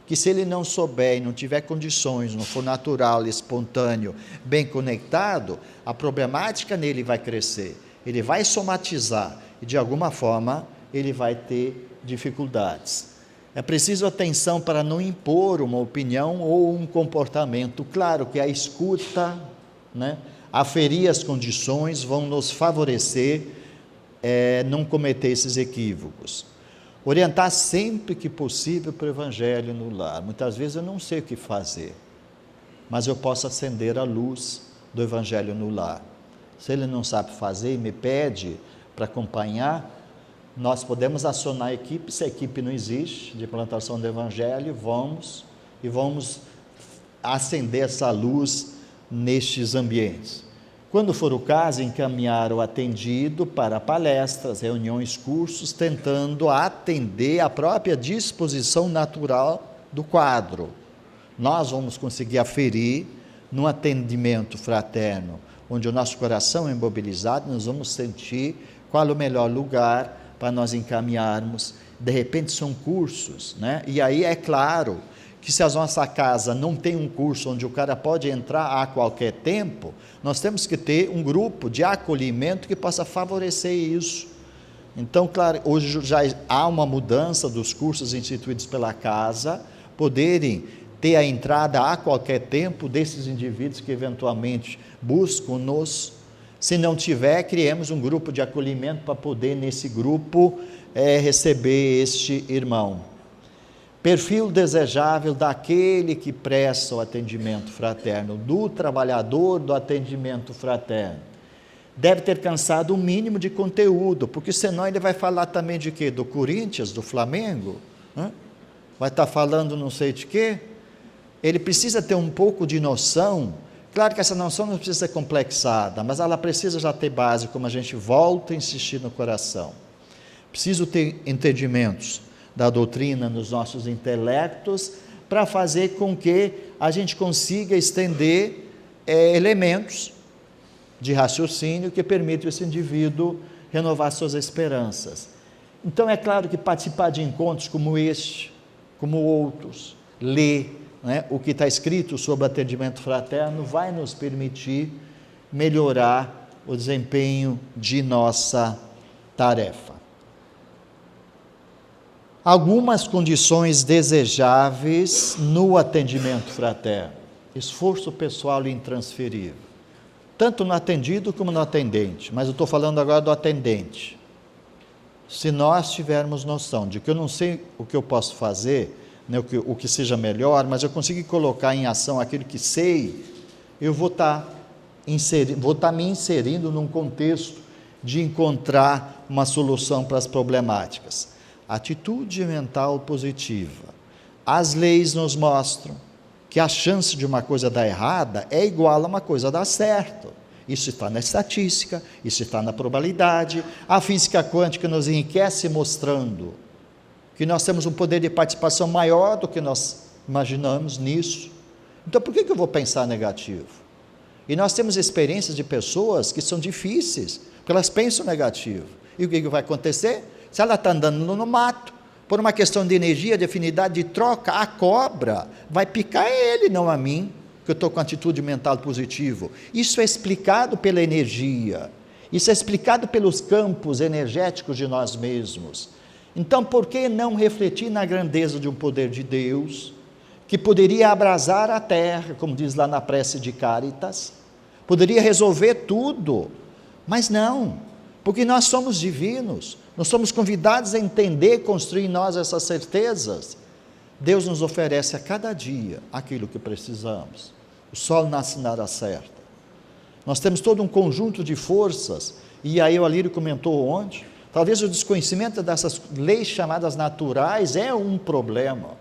que se ele não souber e não tiver condições, não for natural, espontâneo, bem conectado, a problemática nele vai crescer, ele vai somatizar e de alguma forma ele vai ter dificuldades. É preciso atenção para não impor uma opinião ou um comportamento. Claro que a escuta, aferir as condições vão nos favorecer não cometer esses equívocos. Orientar sempre que possível para o Evangelho no lar. Muitas vezes eu não sei o que fazer, mas eu posso acender a luz do Evangelho no lar. Se ele não sabe fazer e me pede para acompanhar, nós podemos acionar a equipe. Se a equipe não existe, de plantação do Evangelho, vamos acender essa luz nestes ambientes. Quando for o caso, encaminhar o atendido para palestras, reuniões, cursos, tentando atender a própria disposição natural do quadro. Nós vamos conseguir aferir, num atendimento fraterno, onde o nosso coração é imobilizado, nós vamos sentir qual é o melhor lugar para nós encaminharmos. De repente são cursos, e aí é claro que se a nossa casa não tem um curso onde o cara pode entrar a qualquer tempo, nós temos que ter um grupo de acolhimento que possa favorecer isso. Então, claro, hoje já há uma mudança dos cursos instituídos pela casa, poderem ter a entrada a qualquer tempo desses indivíduos que eventualmente buscam-nos. Se não tiver, criemos um grupo de acolhimento para poder, nesse grupo, receber este irmão. Perfil desejável daquele que presta o atendimento fraterno, do trabalhador do atendimento fraterno. Deve ter cansado o mínimo de conteúdo, porque senão ele vai falar também de quê? Do Corinthians, do Flamengo? Vai estar falando não sei de quê? Ele precisa ter um pouco de noção. Claro que essa noção não precisa ser complexada, mas ela precisa já ter base, como a gente volta a insistir no coração. Preciso ter entendimentos da doutrina nos nossos intelectos, para fazer com que a gente consiga estender elementos de raciocínio que permitam esse indivíduo renovar suas esperanças. Então é claro que participar de encontros como este, como outros, ler o que está escrito sobre atendimento fraterno, vai nos permitir melhorar o desempenho de nossa tarefa. Algumas condições desejáveis no atendimento fraterno. Esforço pessoal intransferível, tanto no atendido como no atendente, mas eu estou falando agora do atendente. Se nós tivermos noção de que eu não sei o que eu posso fazer, o que seja melhor, mas eu consigo colocar em ação aquilo que sei, eu vou estar me inserindo num contexto de encontrar uma solução para as problemáticas. Atitude mental positiva. As leis nos mostram que a chance de uma coisa dar errada é igual a uma coisa dar certo. Isso está na estatística, isso está na probabilidade. A física quântica nos enriquece mostrando que nós temos um poder de participação maior do que nós imaginamos nisso. Então, por que eu vou pensar negativo? E nós temos experiências de pessoas que são difíceis, porque elas pensam negativo. E o que vai acontecer? Se ela está andando no mato, por uma questão de energia, de afinidade, de troca, a cobra vai picar ele, não a mim, que eu estou com atitude mental positiva. Isso é explicado pela energia, isso é explicado pelos campos energéticos de nós mesmos. Então, por que não refletir na grandeza de um poder de Deus, que poderia abrasar a terra, como diz lá na prece de Cáritas, poderia resolver tudo, mas não, porque nós somos divinos, nós somos convidados a entender, construir em nós essas certezas. Deus nos oferece a cada dia aquilo que precisamos. O sol nasce na hora certa. Nós temos todo um conjunto de forças, e aí o Alírio comentou ontem, talvez o desconhecimento dessas leis chamadas naturais é um problema.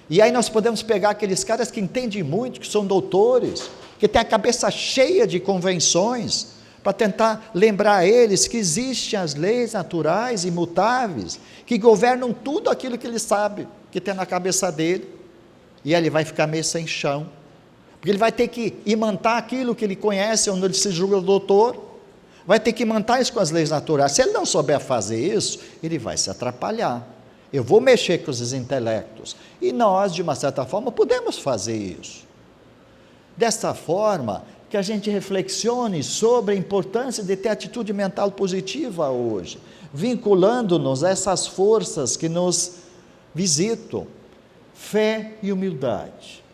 E aí nós podemos pegar aqueles caras que entendem muito, que são doutores, que têm a cabeça cheia de convenções, para tentar lembrar a eles que existem as leis naturais, imutáveis, que governam tudo aquilo que ele sabe, que tem na cabeça dele. e ele vai ficar meio sem chão, porque ele vai ter que imantar aquilo que ele conhece, onde ele se julga doutor, vai ter que imantar isso com as leis naturais. Se ele não souber fazer isso, ele vai se atrapalhar. Eu vou mexer com os intelectos, e nós, de uma certa forma, podemos fazer isso. Desta forma, que a gente reflexione sobre a importância de ter atitude mental positiva hoje, vinculando-nos a essas forças que nos visitam, fé e humildade.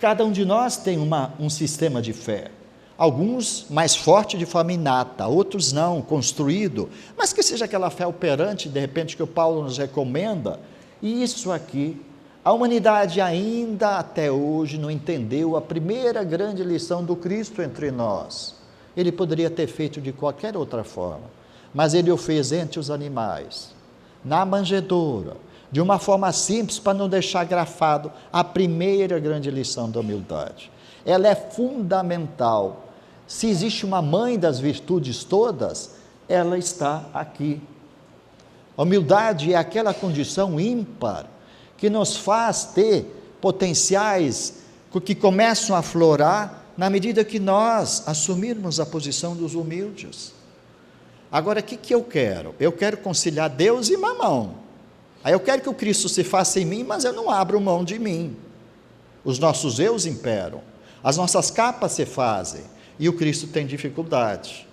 Cada um de nós tem um sistema de fé, alguns mais forte de forma inata, outros não, construído, mas que seja aquela fé operante, de repente, que o Paulo nos recomenda. E isso aqui, a humanidade ainda até hoje não entendeu a primeira grande lição do Cristo entre nós. Ele poderia ter feito de qualquer outra forma, mas ele o fez entre os animais, na manjedoura, de uma forma simples, para não deixar grafado a primeira grande lição da humildade. Ela é fundamental. Se existe uma mãe das virtudes todas, ela está aqui. A humildade é aquela condição ímpar que nos faz ter potenciais que começam a aflorar na medida que nós assumirmos a posição dos humildes. Agora, o que eu quero? Eu quero conciliar Deus e mamão. Aí eu quero que o Cristo se faça em mim, mas eu não abro mão de mim. Os nossos eus imperam, as nossas capas se fazem, e o Cristo tem dificuldade.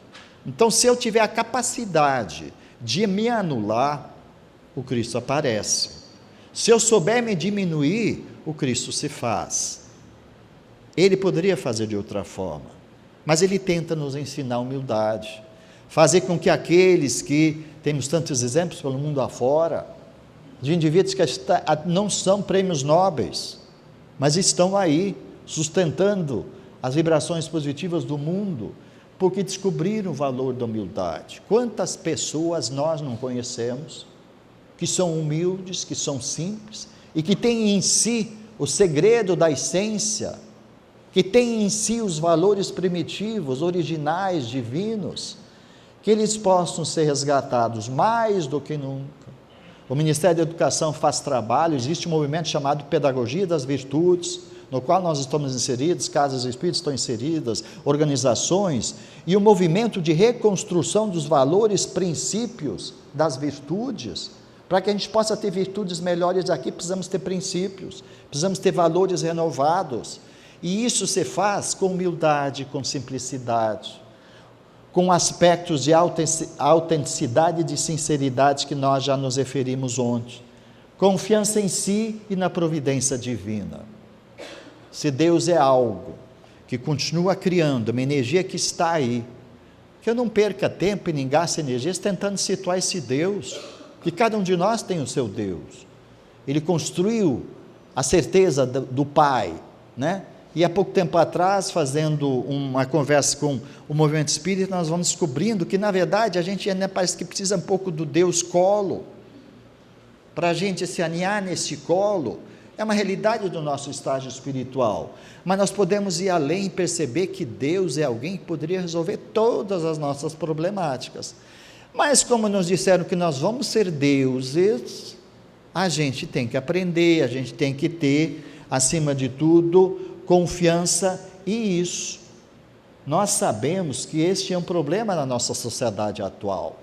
Então, se eu tiver a capacidade de me anular, o Cristo aparece. Se eu souber me diminuir, o Cristo se faz. Ele poderia fazer de outra forma, mas ele tenta nos ensinar humildade, fazer com que aqueles que, temos tantos exemplos pelo mundo afora, de indivíduos que não são prêmios nobres, mas estão aí, sustentando as vibrações positivas do mundo, porque descobriram o valor da humildade. Quantas pessoas nós não conhecemos, que são humildes, que são simples, e que têm em si o segredo da essência, que têm em si os valores primitivos, originais, divinos, que eles possam ser resgatados mais do que nunca. O Ministério da Educação faz trabalho, existe um movimento chamado Pedagogia das Virtudes, no qual nós estamos inseridos, casas espíritas estão inseridas, organizações, e o movimento de reconstrução dos valores, princípios das virtudes. Para que a gente possa ter virtudes melhores aqui, precisamos ter princípios, precisamos ter valores renovados, e isso se faz com humildade, com simplicidade, com aspectos de autenticidade e de sinceridade que nós já nos referimos ontem, confiança em si e na providência divina. Se Deus é algo que continua criando, uma energia que está aí, que eu não perca tempo e nem gaste energias tentando situar esse Deus, que cada um de nós tem o seu Deus. Ele construiu a certeza do Pai, né? E há pouco tempo atrás, fazendo uma conversa com o movimento espírita, nós vamos descobrindo que, na verdade, a gente ainda parece que precisa um pouco do Deus colo, para a gente se aninhar nesse colo. É uma realidade do nosso estágio espiritual, mas nós podemos ir além e perceber que Deus é alguém que poderia resolver todas as nossas problemáticas. Mas como nos disseram que nós vamos ser deuses, a gente tem que aprender, a gente tem que ter, acima de tudo, confiança, e isso, nós sabemos que este é um problema na nossa sociedade atual.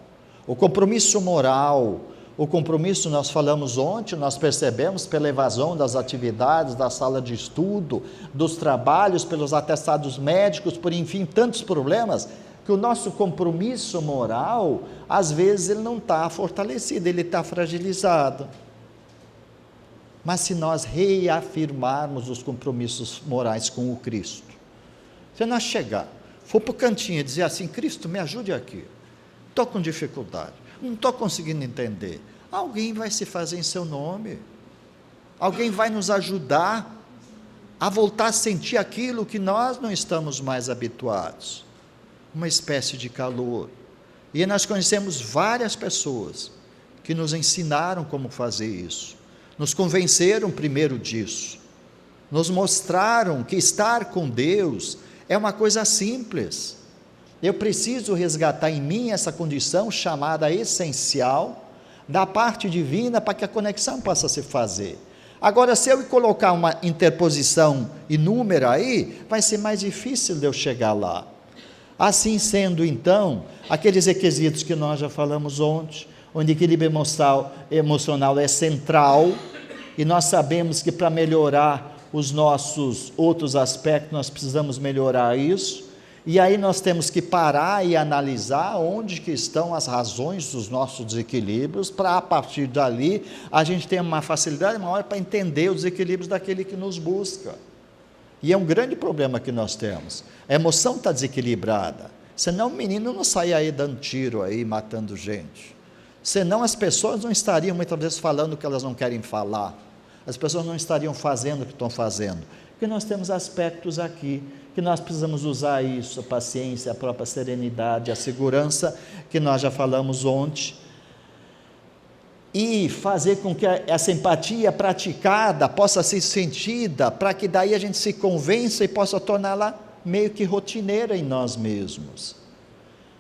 O compromisso moral, o compromisso, nós falamos ontem, nós percebemos pela evasão das atividades, da sala de estudo, dos trabalhos, pelos atestados médicos, por enfim, tantos problemas, que o nosso compromisso moral, às vezes ele não está fortalecido, ele está fragilizado. Mas se nós reafirmarmos os compromissos morais com o Cristo, se nós chegar, for para o cantinho e dizer assim, Cristo, me ajude aqui, estou com dificuldade, não estou conseguindo entender, alguém vai se fazer em seu nome, alguém vai nos ajudar a voltar a sentir aquilo que nós não estamos mais habituados, uma espécie de calor. E nós conhecemos várias pessoas que nos ensinaram como fazer isso, nos convenceram primeiro disso, nos mostraram que estar com Deus é uma coisa simples. Eu preciso resgatar em mim essa condição chamada essencial da parte divina para que a conexão possa se fazer. Agora, se eu colocar uma interposição inúmera aí, vai ser mais difícil de eu chegar lá. Assim sendo, então, aqueles requisitos que nós já falamos ontem, onde o equilíbrio emocional é central, e nós sabemos que para melhorar os nossos outros aspectos, nós precisamos melhorar isso, e aí nós temos que parar e analisar onde que estão as razões dos nossos desequilíbrios, para a partir dali, a gente ter uma facilidade maior para entender os desequilíbrios daquele que nos busca. E é um grande problema que nós temos, a emoção está desequilibrada, senão o menino não sai aí dando tiro aí, matando gente, senão as pessoas não estariam muitas vezes falando o que elas não querem falar, as pessoas não estariam fazendo o que estão fazendo, porque nós temos aspectos aqui, que nós precisamos usar isso, a paciência, a própria serenidade, a segurança, que nós já falamos ontem, e fazer com que essa empatia praticada possa ser sentida, para que daí a gente se convença e possa torná-la meio que rotineira em nós mesmos.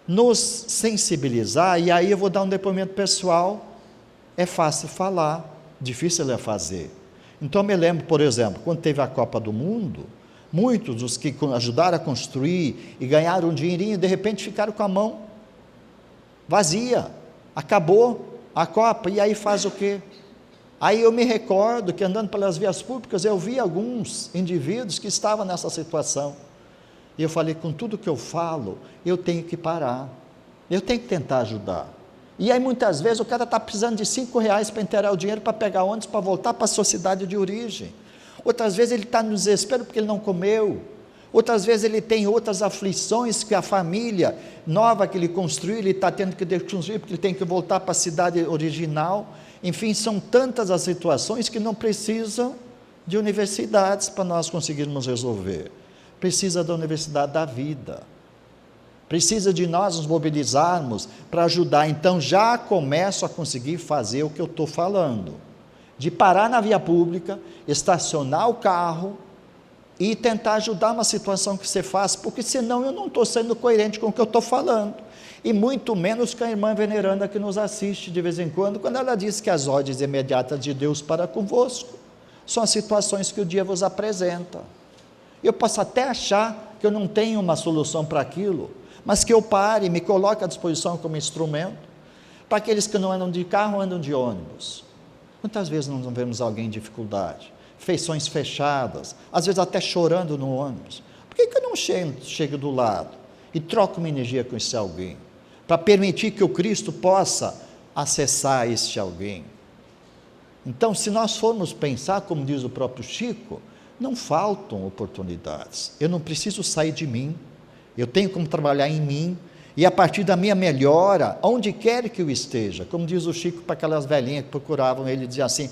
Nos sensibilizar, e aí eu vou dar um depoimento pessoal, é fácil falar, difícil é fazer. Então eu me lembro, por exemplo, quando teve a Copa do Mundo, muitos dos que ajudaram a construir e ganharam um dinheirinho, de repente ficaram com a mão vazia, acabou a Copa, e aí faz o quê? Aí eu me recordo que andando pelas vias públicas, eu vi alguns indivíduos que estavam nessa situação, e eu falei, com tudo que eu falo, eu tenho que parar, eu tenho que tentar ajudar. E aí muitas vezes o cara está precisando de R$5 para inteirar o dinheiro, para pegar ônibus, para voltar para a sua cidade de origem. Outras vezes ele está no desespero porque ele não comeu, outras vezes ele tem outras aflições que a família nova que ele construiu, ele está tendo que desconstruir porque ele tem que voltar para a cidade original. Enfim, são tantas as situações que não precisam de universidades para nós conseguirmos resolver, precisa da universidade da vida, precisa de nós nos mobilizarmos para ajudar. Então já começo a conseguir fazer o que eu estou falando, de parar na via pública, estacionar o carro e tentar ajudar uma situação que você faz, porque senão eu não estou sendo coerente com o que eu estou falando, e muito menos com a irmã veneranda que nos assiste de vez em quando ela diz que as ordens imediatas de Deus para convosco, são as situações que o dia vos apresenta. Eu posso até achar que eu não tenho uma solução para aquilo, mas que eu pare e me coloque à disposição como instrumento, para aqueles que não andam de carro, andam de ônibus. Quantas vezes não vemos alguém em dificuldade, feições fechadas, às vezes até chorando no ônibus? Por que eu não chego do lado e troco uma energia com esse alguém, para permitir que o Cristo possa acessar esse alguém? Então, se nós formos pensar, como diz o próprio Chico, não faltam oportunidades, eu não preciso sair de mim, eu tenho como trabalhar em mim, e a partir da minha melhora, onde quer que eu esteja, como diz o Chico para aquelas velhinhas que procuravam ele, dizia assim,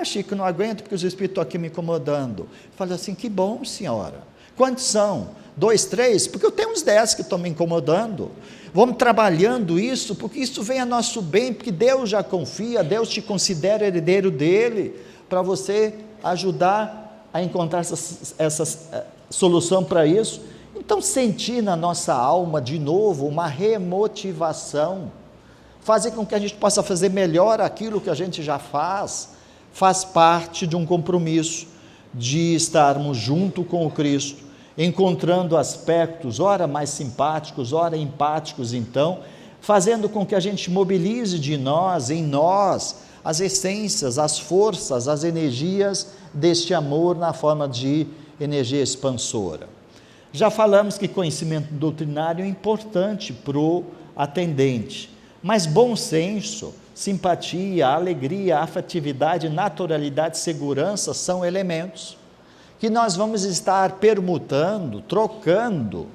Chico, não aguento porque os espíritos estão aqui me incomodando. Fala assim, que bom, senhora, quantos são? 2, 3? Porque eu tenho uns 10 que estão me incomodando. Vamos trabalhando isso, porque isso vem a nosso bem, porque Deus já confia, Deus te considera herdeiro dele, para você ajudar a encontrar essa solução para isso. Então, sentir na nossa alma, de novo, uma remotivação, fazer com que a gente possa fazer melhor aquilo que a gente já faz parte de um compromisso, de estarmos junto com o Cristo, encontrando aspectos, ora mais simpáticos, ora empáticos, então, fazendo com que a gente mobilize de nós, em nós, as essências, as forças, as energias deste amor na forma de energia expansora. Já falamos que conhecimento doutrinário é importante para o atendente, mas bom senso, simpatia, alegria, afetividade, naturalidade, segurança são elementos que nós vamos estar permutando, trocando,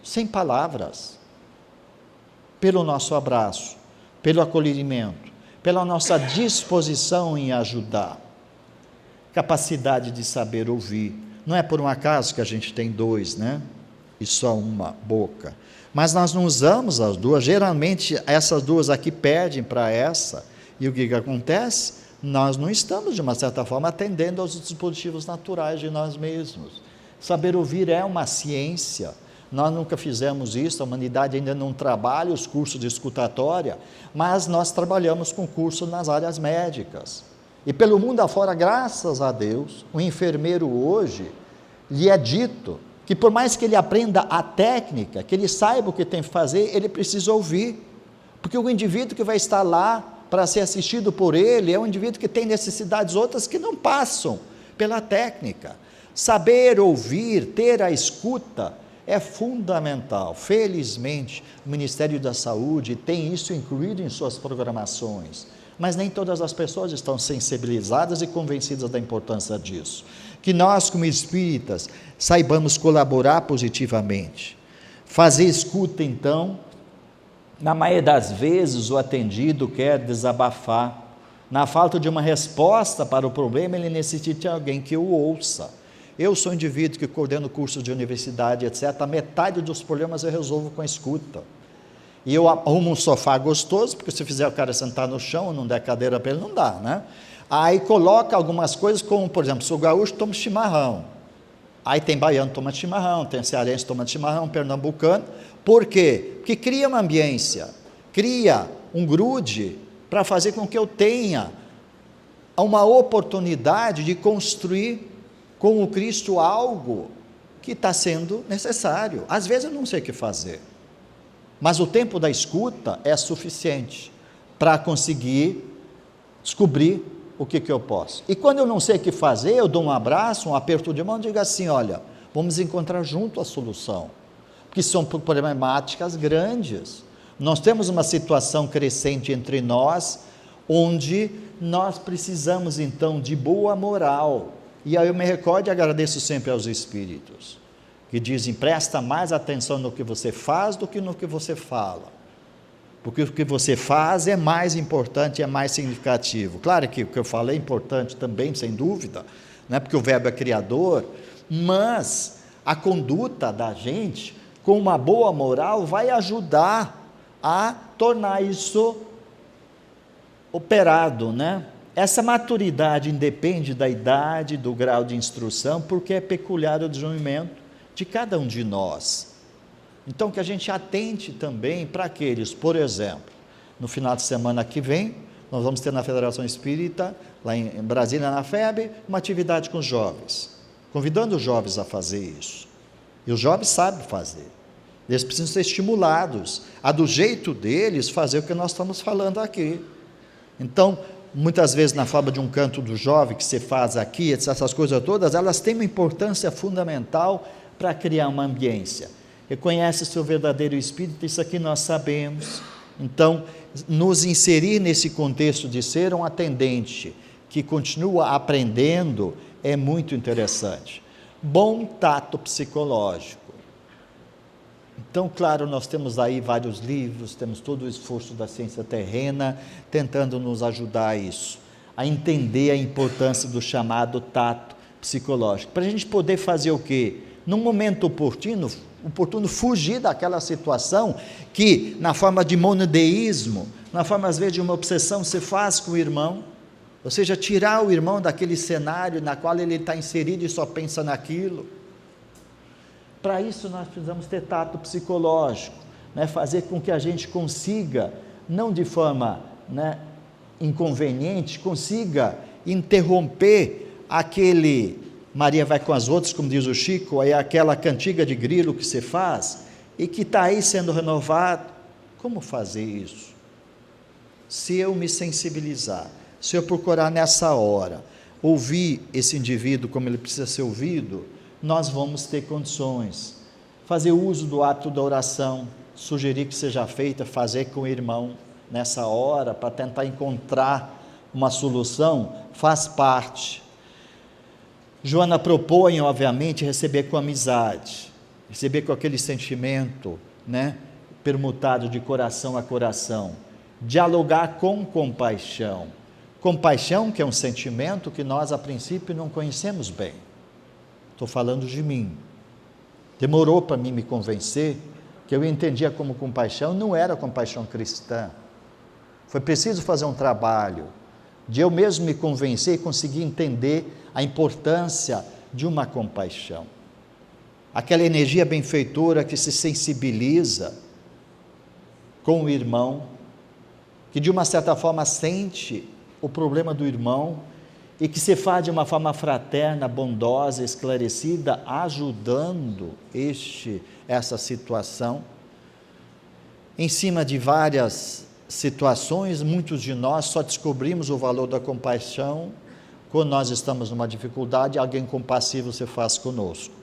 sem palavras, pelo nosso abraço, pelo acolhimento, pela nossa disposição em ajudar, capacidade de saber ouvir. Não é por um acaso que a gente tem 2, né? E só uma boca. Mas nós não usamos as duas, geralmente essas duas aqui pedem para essa, e o que acontece? Nós não estamos, de uma certa forma, atendendo aos dispositivos naturais de nós mesmos. Saber ouvir é uma ciência, nós nunca fizemos isso, a humanidade ainda não trabalha os cursos de escutatória, mas nós trabalhamos com curso nas áreas médicas. E pelo mundo afora, graças a Deus, o enfermeiro hoje, lhe é dito que por mais que ele aprenda a técnica, que ele saiba o que tem que fazer, ele precisa ouvir, porque o indivíduo que vai estar lá para ser assistido por ele, é um indivíduo que tem necessidades outras que não passam pela técnica. Saber ouvir, ter a escuta, é fundamental. Felizmente, o Ministério da Saúde tem isso incluído em suas programações, mas nem todas as pessoas estão sensibilizadas e convencidas da importância disso. Que nós, como espíritas, saibamos colaborar positivamente. Fazer escuta, então, na maioria das vezes o atendido quer desabafar. Na falta de uma resposta para o problema, ele necessita de alguém que o ouça. Eu sou um indivíduo que coordeno cursos de universidade, etc. A metade dos problemas eu resolvo com a escuta. E eu arrumo um sofá gostoso, porque se fizer o cara sentar no chão, não der cadeira para ele, não dá, né? Aí coloca algumas coisas, como, por exemplo, sou gaúcho, tomo chimarrão. Aí tem baiano, toma chimarrão, tem cearense, toma chimarrão, pernambucano. Por quê? Porque cria uma ambiência, cria um grude para fazer com que eu tenha uma oportunidade de construir com o Cristo algo que está sendo necessário. Às vezes eu não sei o que fazer, mas o tempo da escuta é suficiente para conseguir descobrir o que eu posso. E quando eu não sei o que fazer, eu dou um abraço, um aperto de mão e digo assim: olha, vamos encontrar junto a solução, porque são problemáticas grandes. Nós temos uma situação crescente entre nós, onde nós precisamos então de boa moral. E aí eu me recordo e agradeço sempre aos espíritos, que dizem: presta mais atenção no que você faz do que no que você fala, porque o que você faz é mais importante, é mais significativo. Claro que o que eu falei é importante também, sem dúvida, né? Porque o verbo é criador, mas a conduta da gente, com uma boa moral, vai ajudar a tornar isso operado, né? Essa maturidade independe da idade, do grau de instrução, porque é peculiar ao desenvolvimento de cada um de nós. Então, que a gente atente também para aqueles, por exemplo, no final de semana que vem, nós vamos ter na Federação Espírita, lá em Brasília, na FEB, uma atividade com os jovens, convidando os jovens a fazer isso. E os jovens sabem fazer. Eles precisam ser estimulados a, do jeito deles, fazer o que nós estamos falando aqui. Então, muitas vezes na forma de um canto do jovem que se faz aqui, essas coisas todas, elas têm uma importância fundamental para criar uma ambiência. Reconhece seu verdadeiro espírito, isso aqui nós sabemos. Então, nos inserir nesse contexto de ser um atendente que continua aprendendo é muito interessante. Bom tato psicológico. Então, claro, nós temos aí vários livros, temos todo o esforço da ciência terrena tentando nos ajudar a isso, a entender a importância do chamado tato psicológico, para a gente poder fazer o quê? Num momento oportuno, fugir daquela situação que, na forma de monodeísmo, na forma às vezes de uma obsessão, se faz com o irmão, ou seja, tirar o irmão daquele cenário na qual ele está inserido e só pensa naquilo. Para isso nós precisamos ter tato psicológico, né? Fazer com que a gente consiga, não de forma, né, inconveniente, consiga interromper aquele Maria vai com as outras, como diz o Chico, é aquela cantiga de grilo que se faz e que está aí sendo renovado. Como fazer isso? Se eu me sensibilizar, se eu procurar nessa hora ouvir esse indivíduo como ele precisa ser ouvido, nós vamos ter condições. Fazer uso do ato da oração, sugerir que seja feita, fazer com o irmão nessa hora, para tentar encontrar uma solução, faz parte. Joana propõe, obviamente, receber com amizade, receber com aquele sentimento, né, permutado de coração a coração, dialogar com compaixão. Compaixão, que é um sentimento que nós, a princípio, não conhecemos bem. Estou falando de mim. Demorou para mim me convencer que eu entendia como compaixão, não era compaixão cristã. Foi preciso fazer um trabalho de eu mesmo me convencer e conseguir entender a importância de uma compaixão. Aquela energia benfeitora que se sensibiliza com o irmão, que de uma certa forma sente o problema do irmão e que se faz de uma forma fraterna, bondosa, esclarecida, ajudando essa situação. Em cima de várias situações, muitos de nós só descobrimos o valor da compaixão quando nós estamos numa dificuldade, alguém compassivo se faz conosco.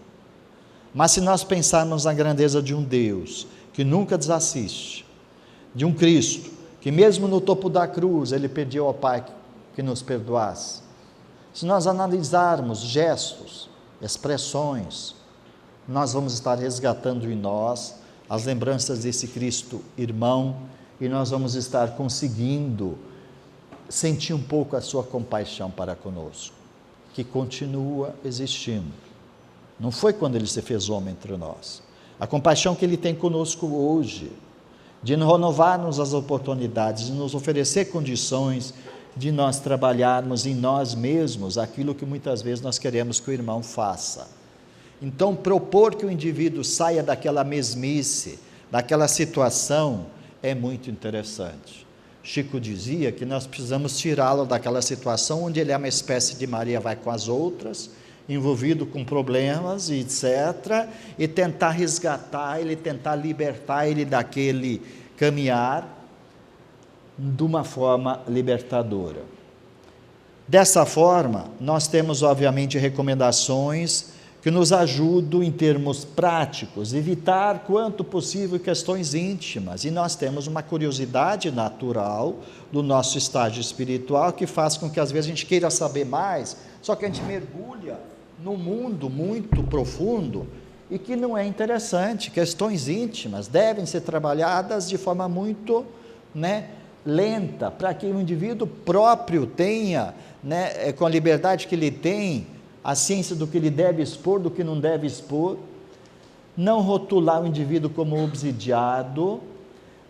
Mas se nós pensarmos na grandeza de um Deus que nunca desassiste, de um Cristo que mesmo no topo da cruz ele pediu ao Pai que nos perdoasse, se nós analisarmos gestos, expressões, nós vamos estar resgatando em nós as lembranças desse Cristo irmão, e nós vamos estar conseguindo sentir um pouco a sua compaixão para conosco, que continua existindo. Não foi quando ele se fez homem entre nós. A compaixão que ele tem conosco hoje, de renovar-nos as oportunidades, de nos oferecer condições de nós trabalharmos em nós mesmos aquilo que muitas vezes nós queremos que o irmão faça. Então, propor que o indivíduo saia daquela mesmice, daquela situação, é muito interessante. Chico dizia que nós precisamos tirá-lo daquela situação onde ele é uma espécie de Maria vai com as outras, envolvido com problemas, etc., e tentar resgatar ele, tentar libertar ele daquele caminhar de uma forma libertadora. Dessa forma, nós temos obviamente recomendações que nos ajudam em termos práticos, evitar quanto possível questões íntimas, e nós temos uma curiosidade natural do nosso estágio espiritual que faz com que às vezes a gente queira saber mais, só que a gente mergulha num mundo muito profundo e que não é interessante. Questões íntimas devem ser trabalhadas de forma muito lenta, para que o indivíduo próprio tenha, com a liberdade que ele tem, a ciência do que ele deve expor, do que não deve expor, não rotular o indivíduo como obsidiado,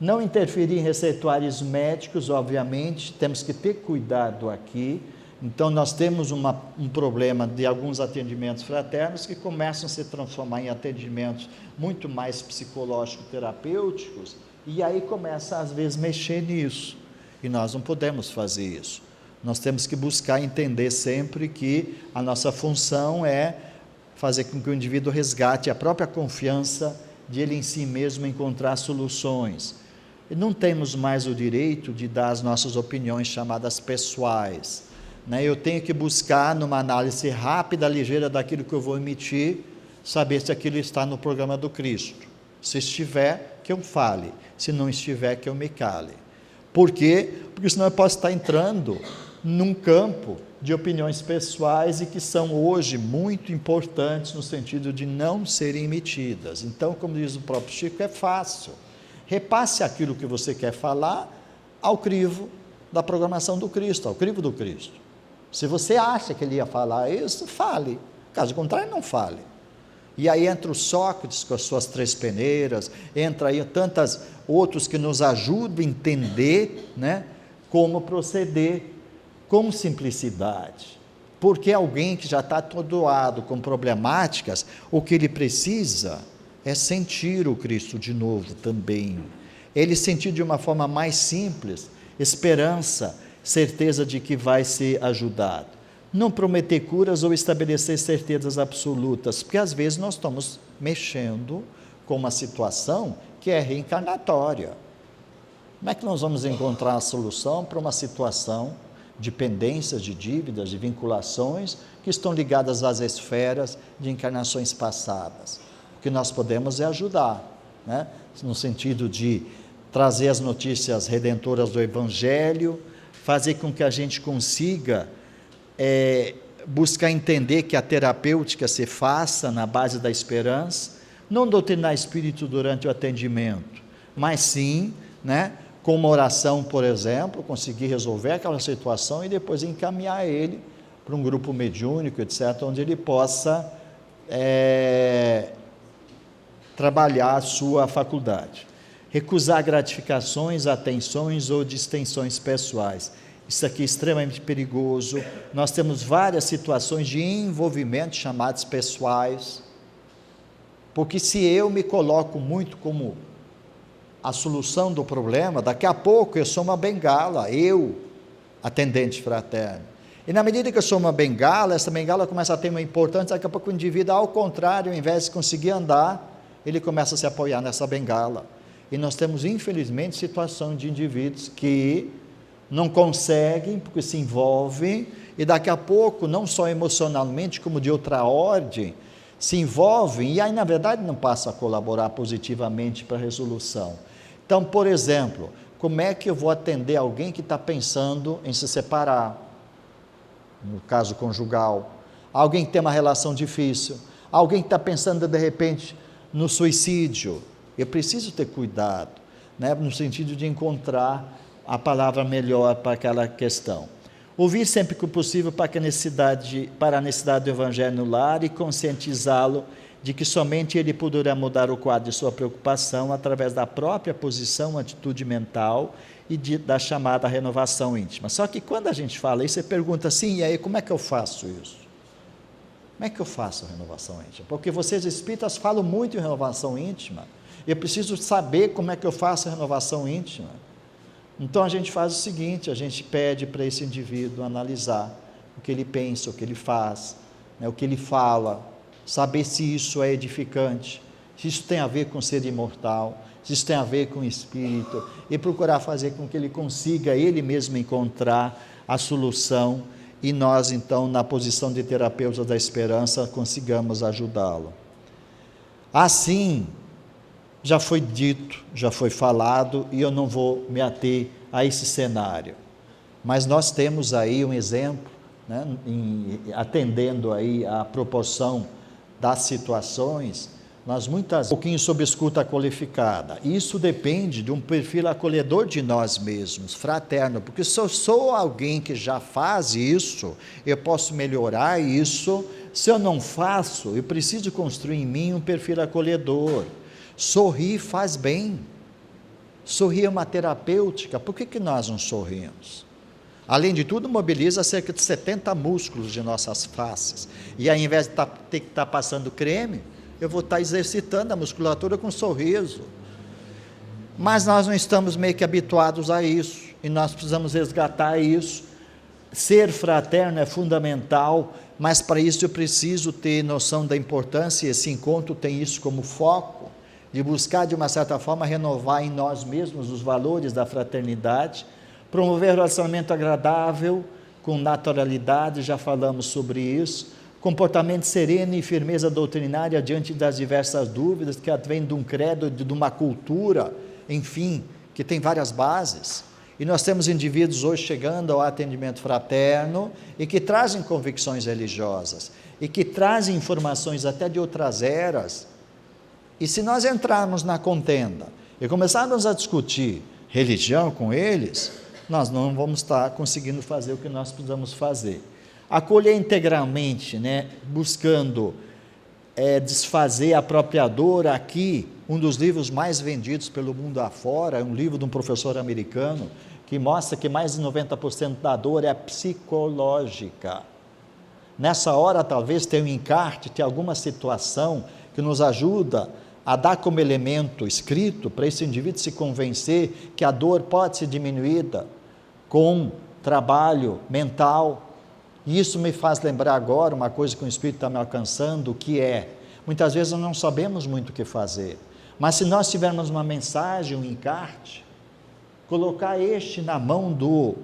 não interferir em receituários médicos, obviamente, temos que ter cuidado aqui. Então nós temos um problema de alguns atendimentos fraternos que começam a se transformar em atendimentos muito mais psicológico-terapêuticos, e aí começa às vezes mexer nisso, e nós não podemos fazer isso. Nós temos que buscar entender sempre que a nossa função é fazer com que o indivíduo resgate a própria confiança de ele em si mesmo encontrar soluções. E não temos mais o direito de dar as nossas opiniões chamadas pessoais. Eu tenho que buscar, numa análise rápida, ligeira daquilo que eu vou emitir, saber se aquilo está no programa do Cristo. Se estiver, que eu fale. Se não estiver, que eu me cale. Por quê? Porque senão eu posso estar entrando num campo de opiniões pessoais e que são hoje muito importantes no sentido de não serem emitidas. Então, como diz o próprio Chico, é fácil. Repasse aquilo que você quer falar ao crivo da programação do Cristo, ao crivo do Cristo. Se você acha que ele ia falar isso, fale. Caso contrário, não fale. E aí entra o Sócrates com as suas três peneiras, entra aí tantos outros que nos ajudam a entender, como proceder com simplicidade. Porque alguém que já está atordoado com problemáticas, o que ele precisa é sentir o Cristo de novo também. Ele sentir de uma forma mais simples, esperança, certeza de que vai ser ajudado. Não prometer curas ou estabelecer certezas absolutas, porque às vezes nós estamos mexendo com uma situação que é reencarnatória. Como é que nós vamos encontrar a solução para uma situação de pendências, de dívidas, de vinculações que estão ligadas às esferas de encarnações passadas? O que nós podemos é ajudar, no sentido de trazer as notícias redentoras do Evangelho, fazer com que a gente consiga buscar entender que a terapêutica se faça na base da esperança, não doutrinar espírito durante o atendimento, mas sim, com uma oração, por exemplo, conseguir resolver aquela situação e depois encaminhar ele para um grupo mediúnico, etc., onde ele possa trabalhar a sua faculdade. Recusar gratificações, atenções ou distensões pessoais. Isso aqui é extremamente perigoso. Nós temos várias situações de envolvimento chamadas pessoais, porque se eu me coloco muito como a solução do problema, daqui a pouco eu sou uma bengala, eu, atendente fraterno. E na medida que eu sou uma bengala, essa bengala começa a ter uma importância, daqui a pouco o indivíduo, ao contrário, ao invés de conseguir andar, ele começa a se apoiar nessa bengala. E nós temos, infelizmente, situação de indivíduos que não conseguem, porque se envolvem, e daqui a pouco, não só emocionalmente, como de outra ordem, se envolvem, e aí, na verdade, não passam a colaborar positivamente para a resolução. Então, por exemplo, como é que eu vou atender alguém que está pensando em se separar? No caso conjugal, alguém que tem uma relação difícil, alguém que está pensando de repente no suicídio. Eu preciso ter cuidado, né, no sentido de encontrar a palavra melhor para aquela questão. Ouvir sempre que possível para a necessidade do Evangelho no lar e conscientizá-lo de que somente ele poderá mudar o quadro de sua preocupação através da própria posição, atitude mental e da chamada renovação íntima. Só que quando a gente fala isso, você pergunta assim, e aí como é que eu faço isso? Como é que eu faço a renovação íntima? Porque vocês espíritas falam muito em renovação íntima, eu preciso saber como é que eu faço a renovação íntima. Então a gente faz o seguinte, a gente pede para esse indivíduo analisar o que ele pensa, o que ele faz, né, o que ele fala, saber se isso é edificante, se isso tem a ver com ser imortal, se isso tem a ver com o espírito, e procurar fazer com que ele consiga ele mesmo encontrar a solução, e nós então, na posição de terapeuta da esperança, consigamos ajudá-lo. Assim, já foi dito, já foi falado, e eu não vou me ater a esse cenário, mas nós temos aí um exemplo, né, atendendo aí a proporção das situações, nós muitas vezes, um pouquinho sobre escuta qualificada, isso depende de um perfil acolhedor de nós mesmos, fraterno, porque se eu sou alguém que já faz isso, eu posso melhorar isso. Se eu não faço, eu preciso construir em mim um perfil acolhedor. Sorrir faz bem, sorrir é uma terapêutica. Por que nós não sorrimos? Além de tudo, mobiliza cerca de 70 músculos de nossas faces, e ao invés de ter que estar passando creme, eu vou estar exercitando a musculatura com um sorriso. Mas nós não estamos meio que habituados a isso, e nós precisamos resgatar isso. Ser fraterno é fundamental, mas para isso eu preciso ter noção da importância, e esse encontro tem isso como foco, de buscar de uma certa forma renovar em nós mesmos os valores da fraternidade, promover relacionamento agradável, com naturalidade, já falamos sobre isso, comportamento sereno e firmeza doutrinária diante das diversas dúvidas que advêm de um credo, de uma cultura, enfim, que tem várias bases. E nós temos indivíduos hoje chegando ao atendimento fraterno e que trazem convicções religiosas, e que trazem informações até de outras eras. E se nós entrarmos na contenda e começarmos a discutir religião com eles, nós não vamos estar conseguindo fazer o que nós precisamos fazer. Acolher integralmente, né, buscando desfazer a própria dor. Aqui, um dos livros mais vendidos pelo mundo afora, é um livro de um professor americano, que mostra que mais de 90% da dor é psicológica. Nessa hora, talvez tenha um encarte, tenha alguma situação que nos ajuda a dar como elemento escrito, para esse indivíduo se convencer que a dor pode ser diminuída com trabalho mental. E isso me faz lembrar agora uma coisa que o Espírito está me alcançando, que é, muitas vezes nós não sabemos muito o que fazer, mas se nós tivermos uma mensagem, um encarte, colocar este na mão do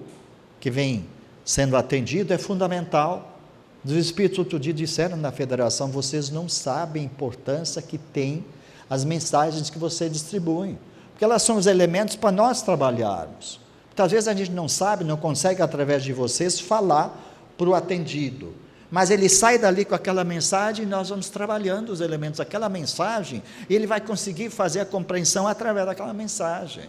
que vem sendo atendido é fundamental. Os Espíritos outro dia disseram na federação, vocês não sabem a importância que tem as mensagens que você distribui, porque elas são os elementos para nós trabalharmos. Muitas vezes a gente não sabe, não consegue através de vocês falar para o atendido, mas ele sai dali com aquela mensagem e nós vamos trabalhando os elementos daquela mensagem, e ele vai conseguir fazer a compreensão através daquela mensagem.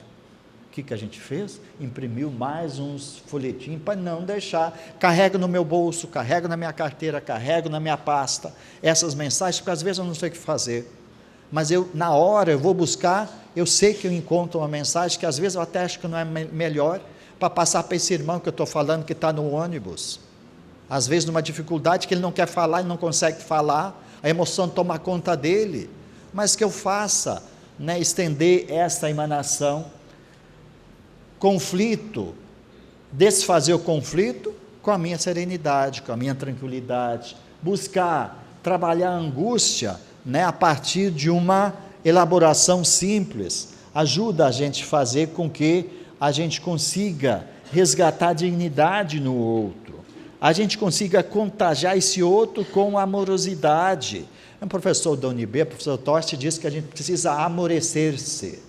O que a gente fez? Imprimiu mais uns folhetinhos para não deixar, carrego no meu bolso, carrego na minha carteira, carrego na minha pasta, essas mensagens, porque às vezes eu não sei o que fazer, mas na hora eu vou buscar, eu sei que eu encontro uma mensagem que às vezes eu até acho que não é melhor, para passar para esse irmão que eu estou falando, que está no ônibus, às vezes numa dificuldade que ele não quer falar, ele não consegue falar, a emoção toma conta dele, mas que eu faça, né, estender essa emanação. Conflito, desfazer o conflito com a minha serenidade, com a minha tranquilidade, buscar trabalhar a angústia, né, a partir de uma elaboração simples, ajuda a gente a fazer com que a gente consiga resgatar a dignidade no outro, a gente consiga contagiar esse outro com amorosidade. Um professor da UNB, o professor Torst, diz que a gente precisa amorecer-se,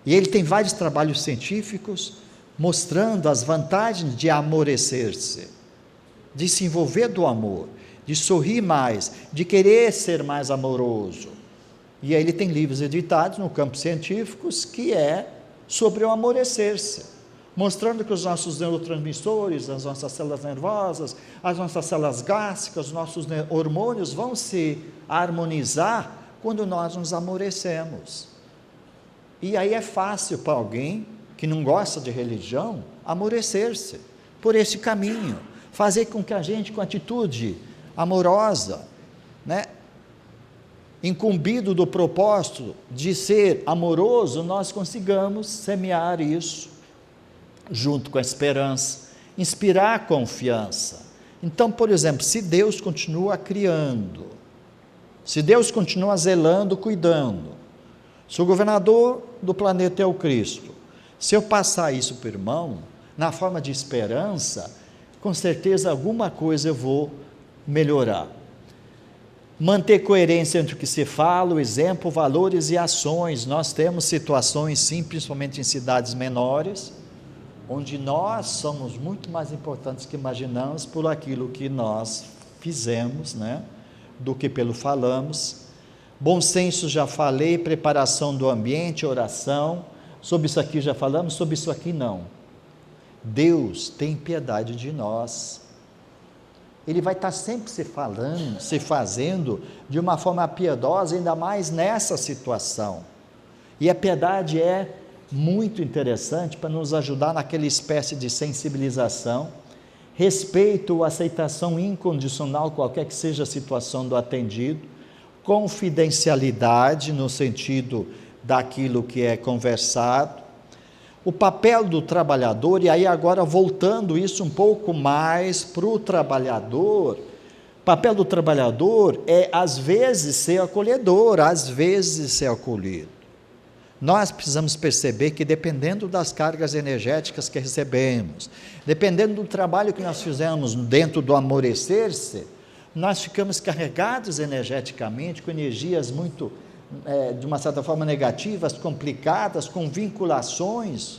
e ele tem vários trabalhos científicos mostrando as vantagens de amorecer-se, de se envolver do amor, de sorrir mais, de querer ser mais amoroso. E aí ele tem livros editados no campo científicos que é sobre o amorecer-se, mostrando que os nossos neurotransmissores, as nossas células nervosas, as nossas células gástricas, os nossos hormônios vão se harmonizar quando nós nos amorecemos. E aí é fácil para alguém que não gosta de religião amorecer-se por esse caminho, fazer com que a gente, com atitude amorosa, né, incumbido do propósito de ser amoroso, nós consigamos semear isso, junto com a esperança, inspirar a confiança. Então, por exemplo, se Deus continua criando, se Deus continua zelando, cuidando, se o governador do planeta é o Cristo, se eu passar isso para o irmão, na forma de esperança, com certeza alguma coisa eu vou melhorar. Manter coerência entre o que se fala, o exemplo, valores e ações. Nós temos situações, sim, principalmente em cidades menores, onde nós somos muito mais importantes que imaginamos por aquilo que nós fizemos, né, do que pelo falamos. Bom senso já falei, preparação do ambiente, oração. Sobre isso aqui já falamos, sobre isso aqui não. Deus tem piedade de nós. Ele vai estar sempre se falando, se fazendo de uma forma piedosa, ainda mais nessa situação. E a piedade é muito interessante para nos ajudar naquela espécie de sensibilização, respeito ou aceitação incondicional, qualquer que seja a situação do atendido, confidencialidade no sentido daquilo que é conversado, o papel do trabalhador, e aí agora voltando isso um pouco mais para o trabalhador, o papel do trabalhador é às vezes ser acolhedor, às vezes ser acolhido. Nós precisamos perceber que dependendo das cargas energéticas que recebemos, dependendo do trabalho que nós fizemos dentro do amorecer-se, nós ficamos carregados energeticamente, com energias muito, de uma certa forma, negativas, complicadas, com vinculações.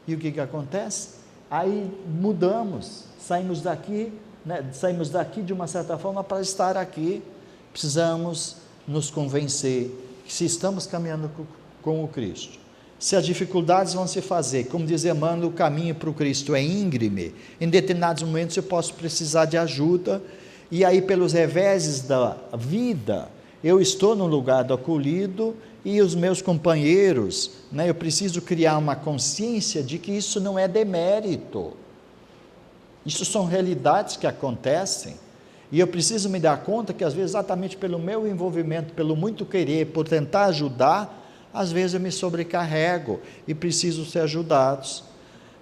E o que acontece? Aí mudamos, saímos daqui, né, saímos daqui de uma certa forma para estar aqui. Precisamos nos convencer que se estamos caminhando com o Cristo, se as dificuldades vão se fazer, como diz Emmanuel, o caminho para o Cristo é íngreme, em determinados momentos eu posso precisar de ajuda, e aí pelos reveses da vida, eu estou no lugar do acolhido, e os meus companheiros, né, eu preciso criar uma consciência de que isso não é demérito, isso são realidades que acontecem, e eu preciso me dar conta que às vezes exatamente pelo meu envolvimento, pelo muito querer, por tentar ajudar, às vezes eu me sobrecarrego e preciso ser ajudados,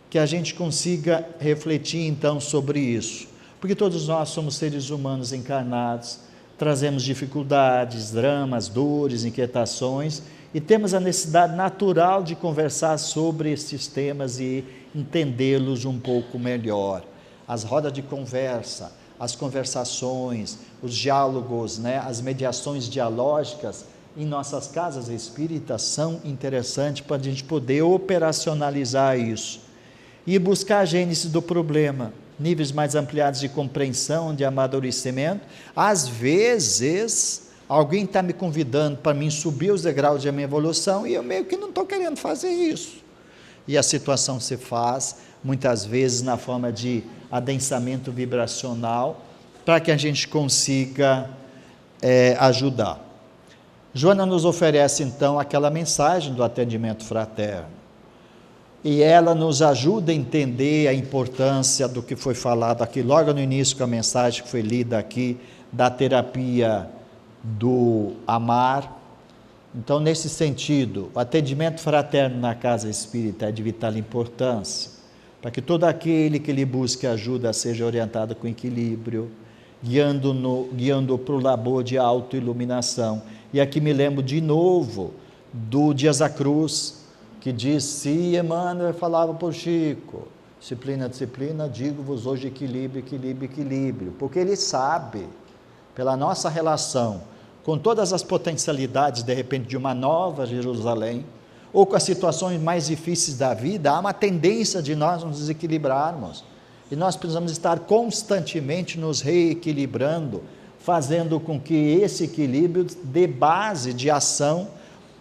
que a gente consiga refletir então sobre isso, porque todos nós somos seres humanos encarnados, trazemos dificuldades, dramas, dores, inquietações, e temos a necessidade natural de conversar sobre esses temas e entendê-los um pouco melhor. As rodas de conversa, as conversações, os diálogos, né, as mediações dialógicas em nossas casas espíritas são interessantes para a gente poder operacionalizar isso e buscar a gênese do problema, níveis mais ampliados de compreensão, de amadurecimento. Às vezes, alguém está me convidando para mim subir os degraus da minha evolução e eu meio que não estou querendo fazer isso. E a situação se faz, muitas vezes, na forma de adensamento vibracional, para que a gente consiga ajudar. Joana nos oferece, então, aquela mensagem do atendimento fraterno. E ela nos ajuda a entender a importância do que foi falado aqui, logo no início, com a mensagem que foi lida aqui, da terapia do amar. Então, nesse sentido, o atendimento fraterno na casa espírita é de vital importância, para que todo aquele que lhe busque ajuda seja orientado com equilíbrio, guiando para o labor de autoiluminação. E aqui me lembro de novo do Dias da Cruz, que diz: se Emmanuel falava por Chico, disciplina, disciplina, digo-vos hoje equilíbrio, equilíbrio, equilíbrio, porque ele sabe, pela nossa relação com todas as potencialidades, de repente, de uma nova Jerusalém, ou com as situações mais difíceis da vida, há uma tendência de nós nos desequilibrarmos, e nós precisamos estar constantemente nos reequilibrando, fazendo com que esse equilíbrio dê base de ação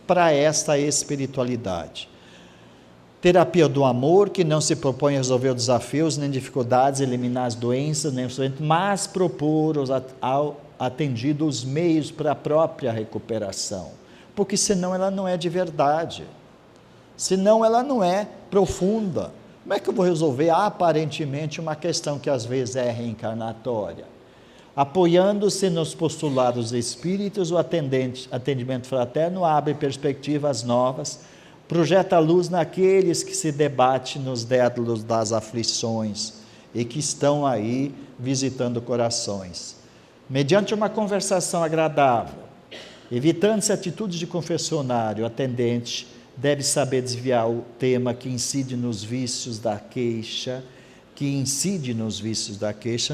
para esta espiritualidade. Terapia do amor, que não se propõe a resolver os desafios, nem dificuldades, eliminar as doenças, nem os sofrimentos, mas propor ao atendido os meios para a própria recuperação, porque senão ela não é de verdade, senão ela não é profunda. Como é que eu vou resolver aparentemente uma questão que às vezes é reencarnatória? Apoiando-se nos postulados espíritos, o atendimento fraterno abre perspectivas novas, projeta luz naqueles que se debatem nos dédulos das aflições e que estão aí visitando corações. Mediante uma conversação agradável, evitando-se atitudes de confessionário, o atendente deve saber desviar o tema que incide nos vícios da queixa,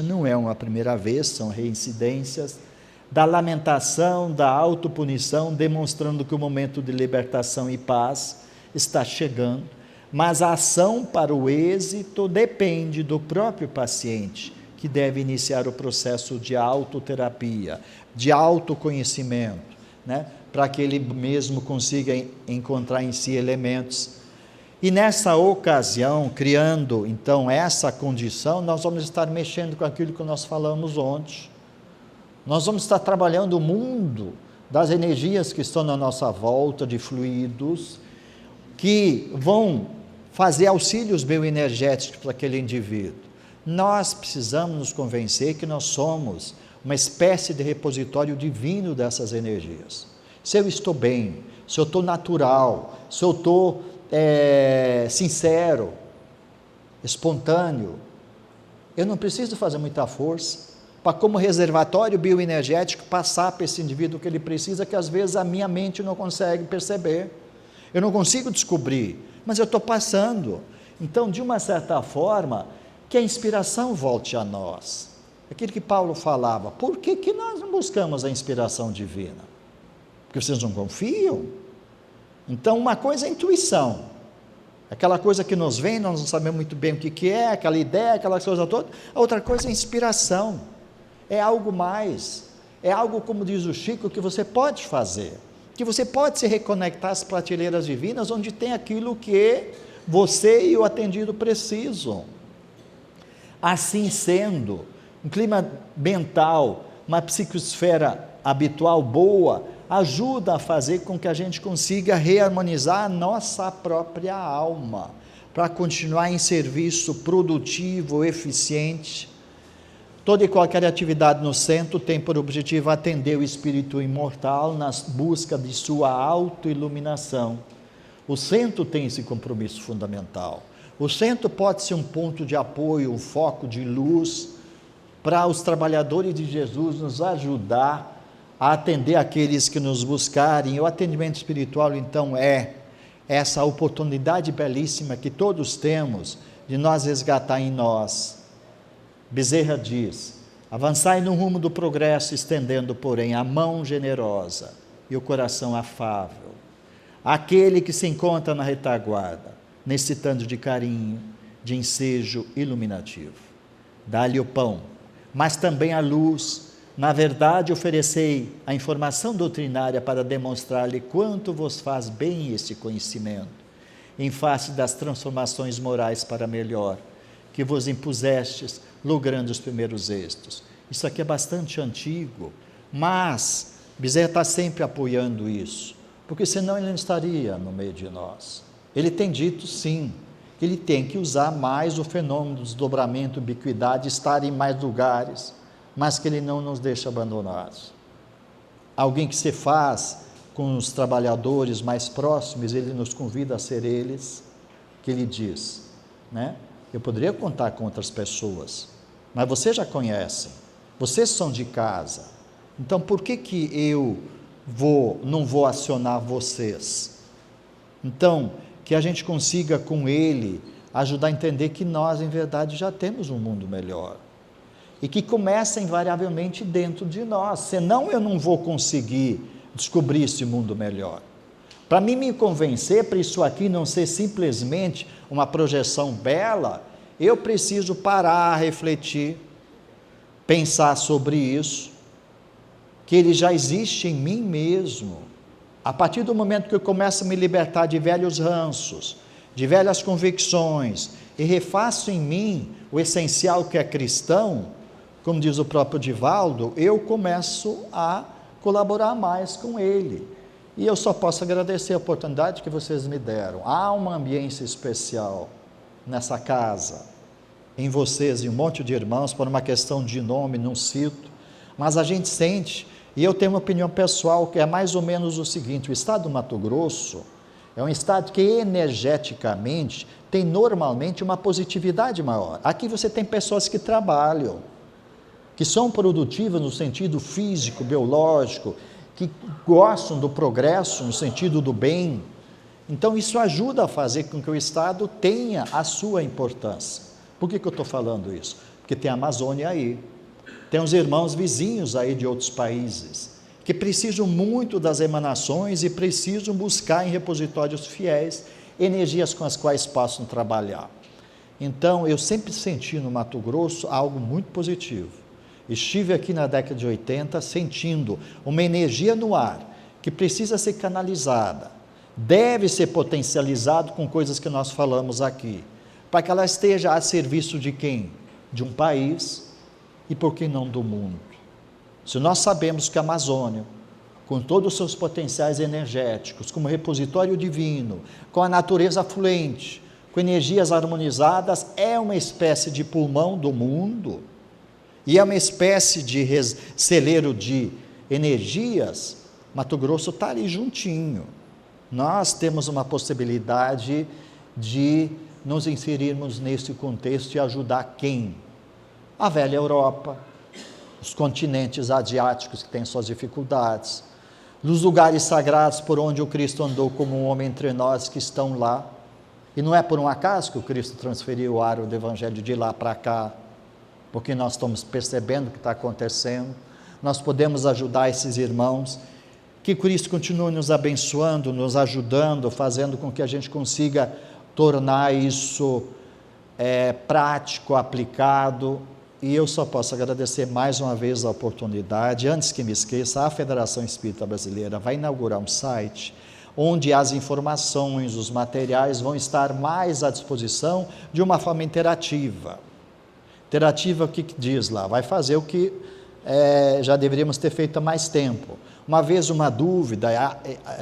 não é uma primeira vez, são reincidências, da lamentação, da autopunição, demonstrando que o momento de libertação e paz está chegando, mas a ação para o êxito depende do próprio paciente, que deve iniciar o processo de autoterapia, de autoconhecimento, para que ele mesmo consiga encontrar em si elementos. E nessa ocasião, criando então essa condição, nós vamos estar mexendo com aquilo que nós falamos ontem. Nós vamos estar trabalhando o mundo das energias que estão na nossa volta, de fluidos, que vão fazer auxílios bioenergéticos para aquele indivíduo. Nós precisamos nos convencer que nós somos uma espécie de repositório divino dessas energias. Se eu estou bem, se eu estou natural, se eu estou sincero, espontâneo, eu não preciso fazer muita força para, como reservatório bioenergético, passar para esse indivíduo o que ele precisa, que às vezes a minha mente não consegue perceber, eu não consigo descobrir, mas eu estou passando. Então, de uma certa forma, que a inspiração volte a nós, aquilo que Paulo falava. Por que nós não buscamos a inspiração divina? Porque vocês não confiam? Então, uma coisa é a intuição, aquela coisa que nos vem, nós não sabemos muito bem o que é, aquela ideia, aquela coisa toda. A outra coisa é a inspiração, é algo mais, é algo, como diz o Chico, que você pode fazer, que você pode se reconectar às prateleiras divinas, onde tem aquilo que você e o atendido precisam. Assim sendo, um clima mental, uma psicosfera habitual boa, ajuda a fazer com que a gente consiga reharmonizar a nossa própria alma, para continuar em serviço produtivo, eficiente. Toda e qualquer atividade no centro tem por objetivo atender o espírito imortal na busca de sua autoiluminação. O centro tem esse compromisso fundamental. O centro pode ser um ponto de apoio, um foco de luz para os trabalhadores de Jesus nos ajudar a atender aqueles que nos buscarem. O atendimento espiritual, então, é essa oportunidade belíssima que todos temos de nós resgatar em nós. Bezerra diz: avançai no rumo do progresso, estendendo, porém, a mão generosa e o coração afável, aquele que se encontra na retaguarda, necessitando de carinho, de ensejo iluminativo. Dá-lhe o pão, mas também a luz. Na verdade, oferecei a informação doutrinária para demonstrar-lhe quanto vos faz bem este conhecimento, em face das transformações morais para melhor, que vos impusestes, logrando os primeiros êxitos. Isso aqui é bastante antigo, mas Bezerra está sempre apoiando isso, porque senão ele não estaria no meio de nós. Ele tem dito, sim, que ele tem que usar mais o fenômeno do desdobramento, ubiquidade, estar em mais lugares, mas que ele não nos deixa abandonados. Alguém que se faz com os trabalhadores mais próximos, ele nos convida a ser eles, que ele diz, Eu poderia contar com outras pessoas, mas vocês já conhecem, vocês são de casa. Então, por que eu não vou acionar vocês? Então, que a gente consiga com ele ajudar a entender que nós, em verdade, já temos um mundo melhor. E que começa invariavelmente dentro de nós, senão eu não vou conseguir descobrir esse mundo melhor. Para mim me convencer, para isso aqui não ser simplesmente uma projeção bela, eu preciso parar, refletir, pensar sobre isso, que ele já existe em mim mesmo. A partir do momento que eu começo a me libertar de velhos ranços, de velhas convicções, e refaço em mim o essencial que é cristão, como diz o próprio Divaldo, eu começo a colaborar mais com ele. E eu só posso agradecer a oportunidade que vocês me deram. Há uma ambiência especial nessa casa, em vocês e um monte de irmãos, por uma questão de nome, não cito, mas a gente sente, e eu tenho uma opinião pessoal que é mais ou menos o seguinte: o estado do Mato Grosso é um estado que energeticamente tem normalmente uma positividade maior. Aqui você tem pessoas que trabalham, que são produtivas no sentido físico, biológico, que gostam do progresso no sentido do bem. Então isso ajuda a fazer com que o estado tenha a sua importância. Por que eu estou falando isso? Porque tem a Amazônia aí, tem os irmãos vizinhos aí de outros países, que precisam muito das emanações e precisam buscar em repositórios fiéis energias com as quais possam trabalhar. Então eu sempre senti no Mato Grosso algo muito positivo. Estive aqui na década de 80 sentindo uma energia no ar que precisa ser canalizada, deve ser potencializado com coisas que nós falamos aqui, para que ela esteja a serviço de quem? De um país e por que não do mundo. Se nós sabemos que a Amazônia, com todos os seus potenciais energéticos, como repositório divino, com a natureza fluente, com energias harmonizadas, é uma espécie de pulmão do mundo, e é uma espécie de celeiro de energias, Mato Grosso está ali juntinho. Nós temos uma possibilidade de nos inserirmos nesse contexto e ajudar quem? A velha Europa, os continentes asiáticos que têm suas dificuldades, os lugares sagrados por onde o Cristo andou como um homem entre nós que estão lá. E não é por um acaso que o Cristo transferiu o aro do Evangelho de lá para cá, porque nós estamos percebendo o que está acontecendo, nós podemos ajudar esses irmãos, que Cristo continue nos abençoando, nos ajudando, fazendo com que a gente consiga tornar isso prático, aplicado, e eu só posso agradecer mais uma vez a oportunidade. Antes que me esqueça, a Federação Espírita Brasileira vai inaugurar um site, onde as informações, os materiais vão estar mais à disposição de uma forma interativa. Interativa, o que diz lá? Vai fazer o que já deveríamos ter feito há mais tempo. Uma vez uma dúvida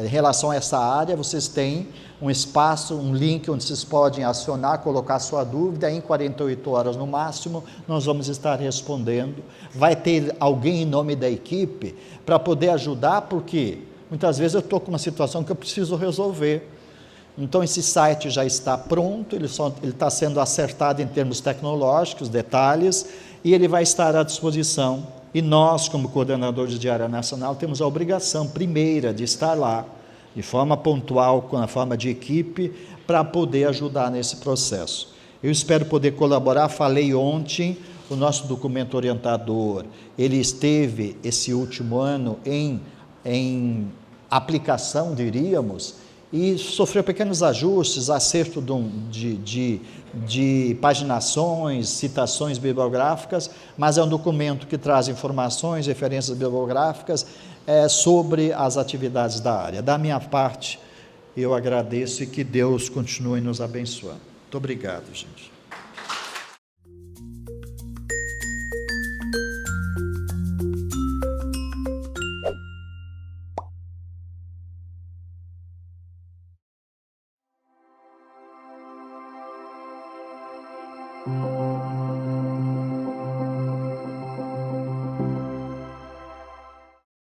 em relação a essa área, vocês têm um espaço, um link onde vocês podem acionar, colocar sua dúvida, em 48 horas no máximo, nós vamos estar respondendo. Vai ter alguém em nome da equipe para poder ajudar, porque muitas vezes eu estou com uma situação que eu preciso resolver. Então esse site já está pronto, ele está sendo acertado em termos tecnológicos, detalhes, e ele vai estar à disposição. E nós, como coordenadores de área nacional, temos a obrigação primeira de estar lá, de forma pontual, com a forma de equipe, para poder ajudar nesse processo. Eu espero poder colaborar. Falei ontem, o nosso documento orientador, ele esteve esse último ano em aplicação, diríamos, e sofreu pequenos ajustes, acerto de paginações, citações bibliográficas, mas é um documento que traz informações, referências bibliográficas sobre as atividades da área. Da minha parte, eu agradeço e que Deus continue nos abençoando. Muito obrigado, gente.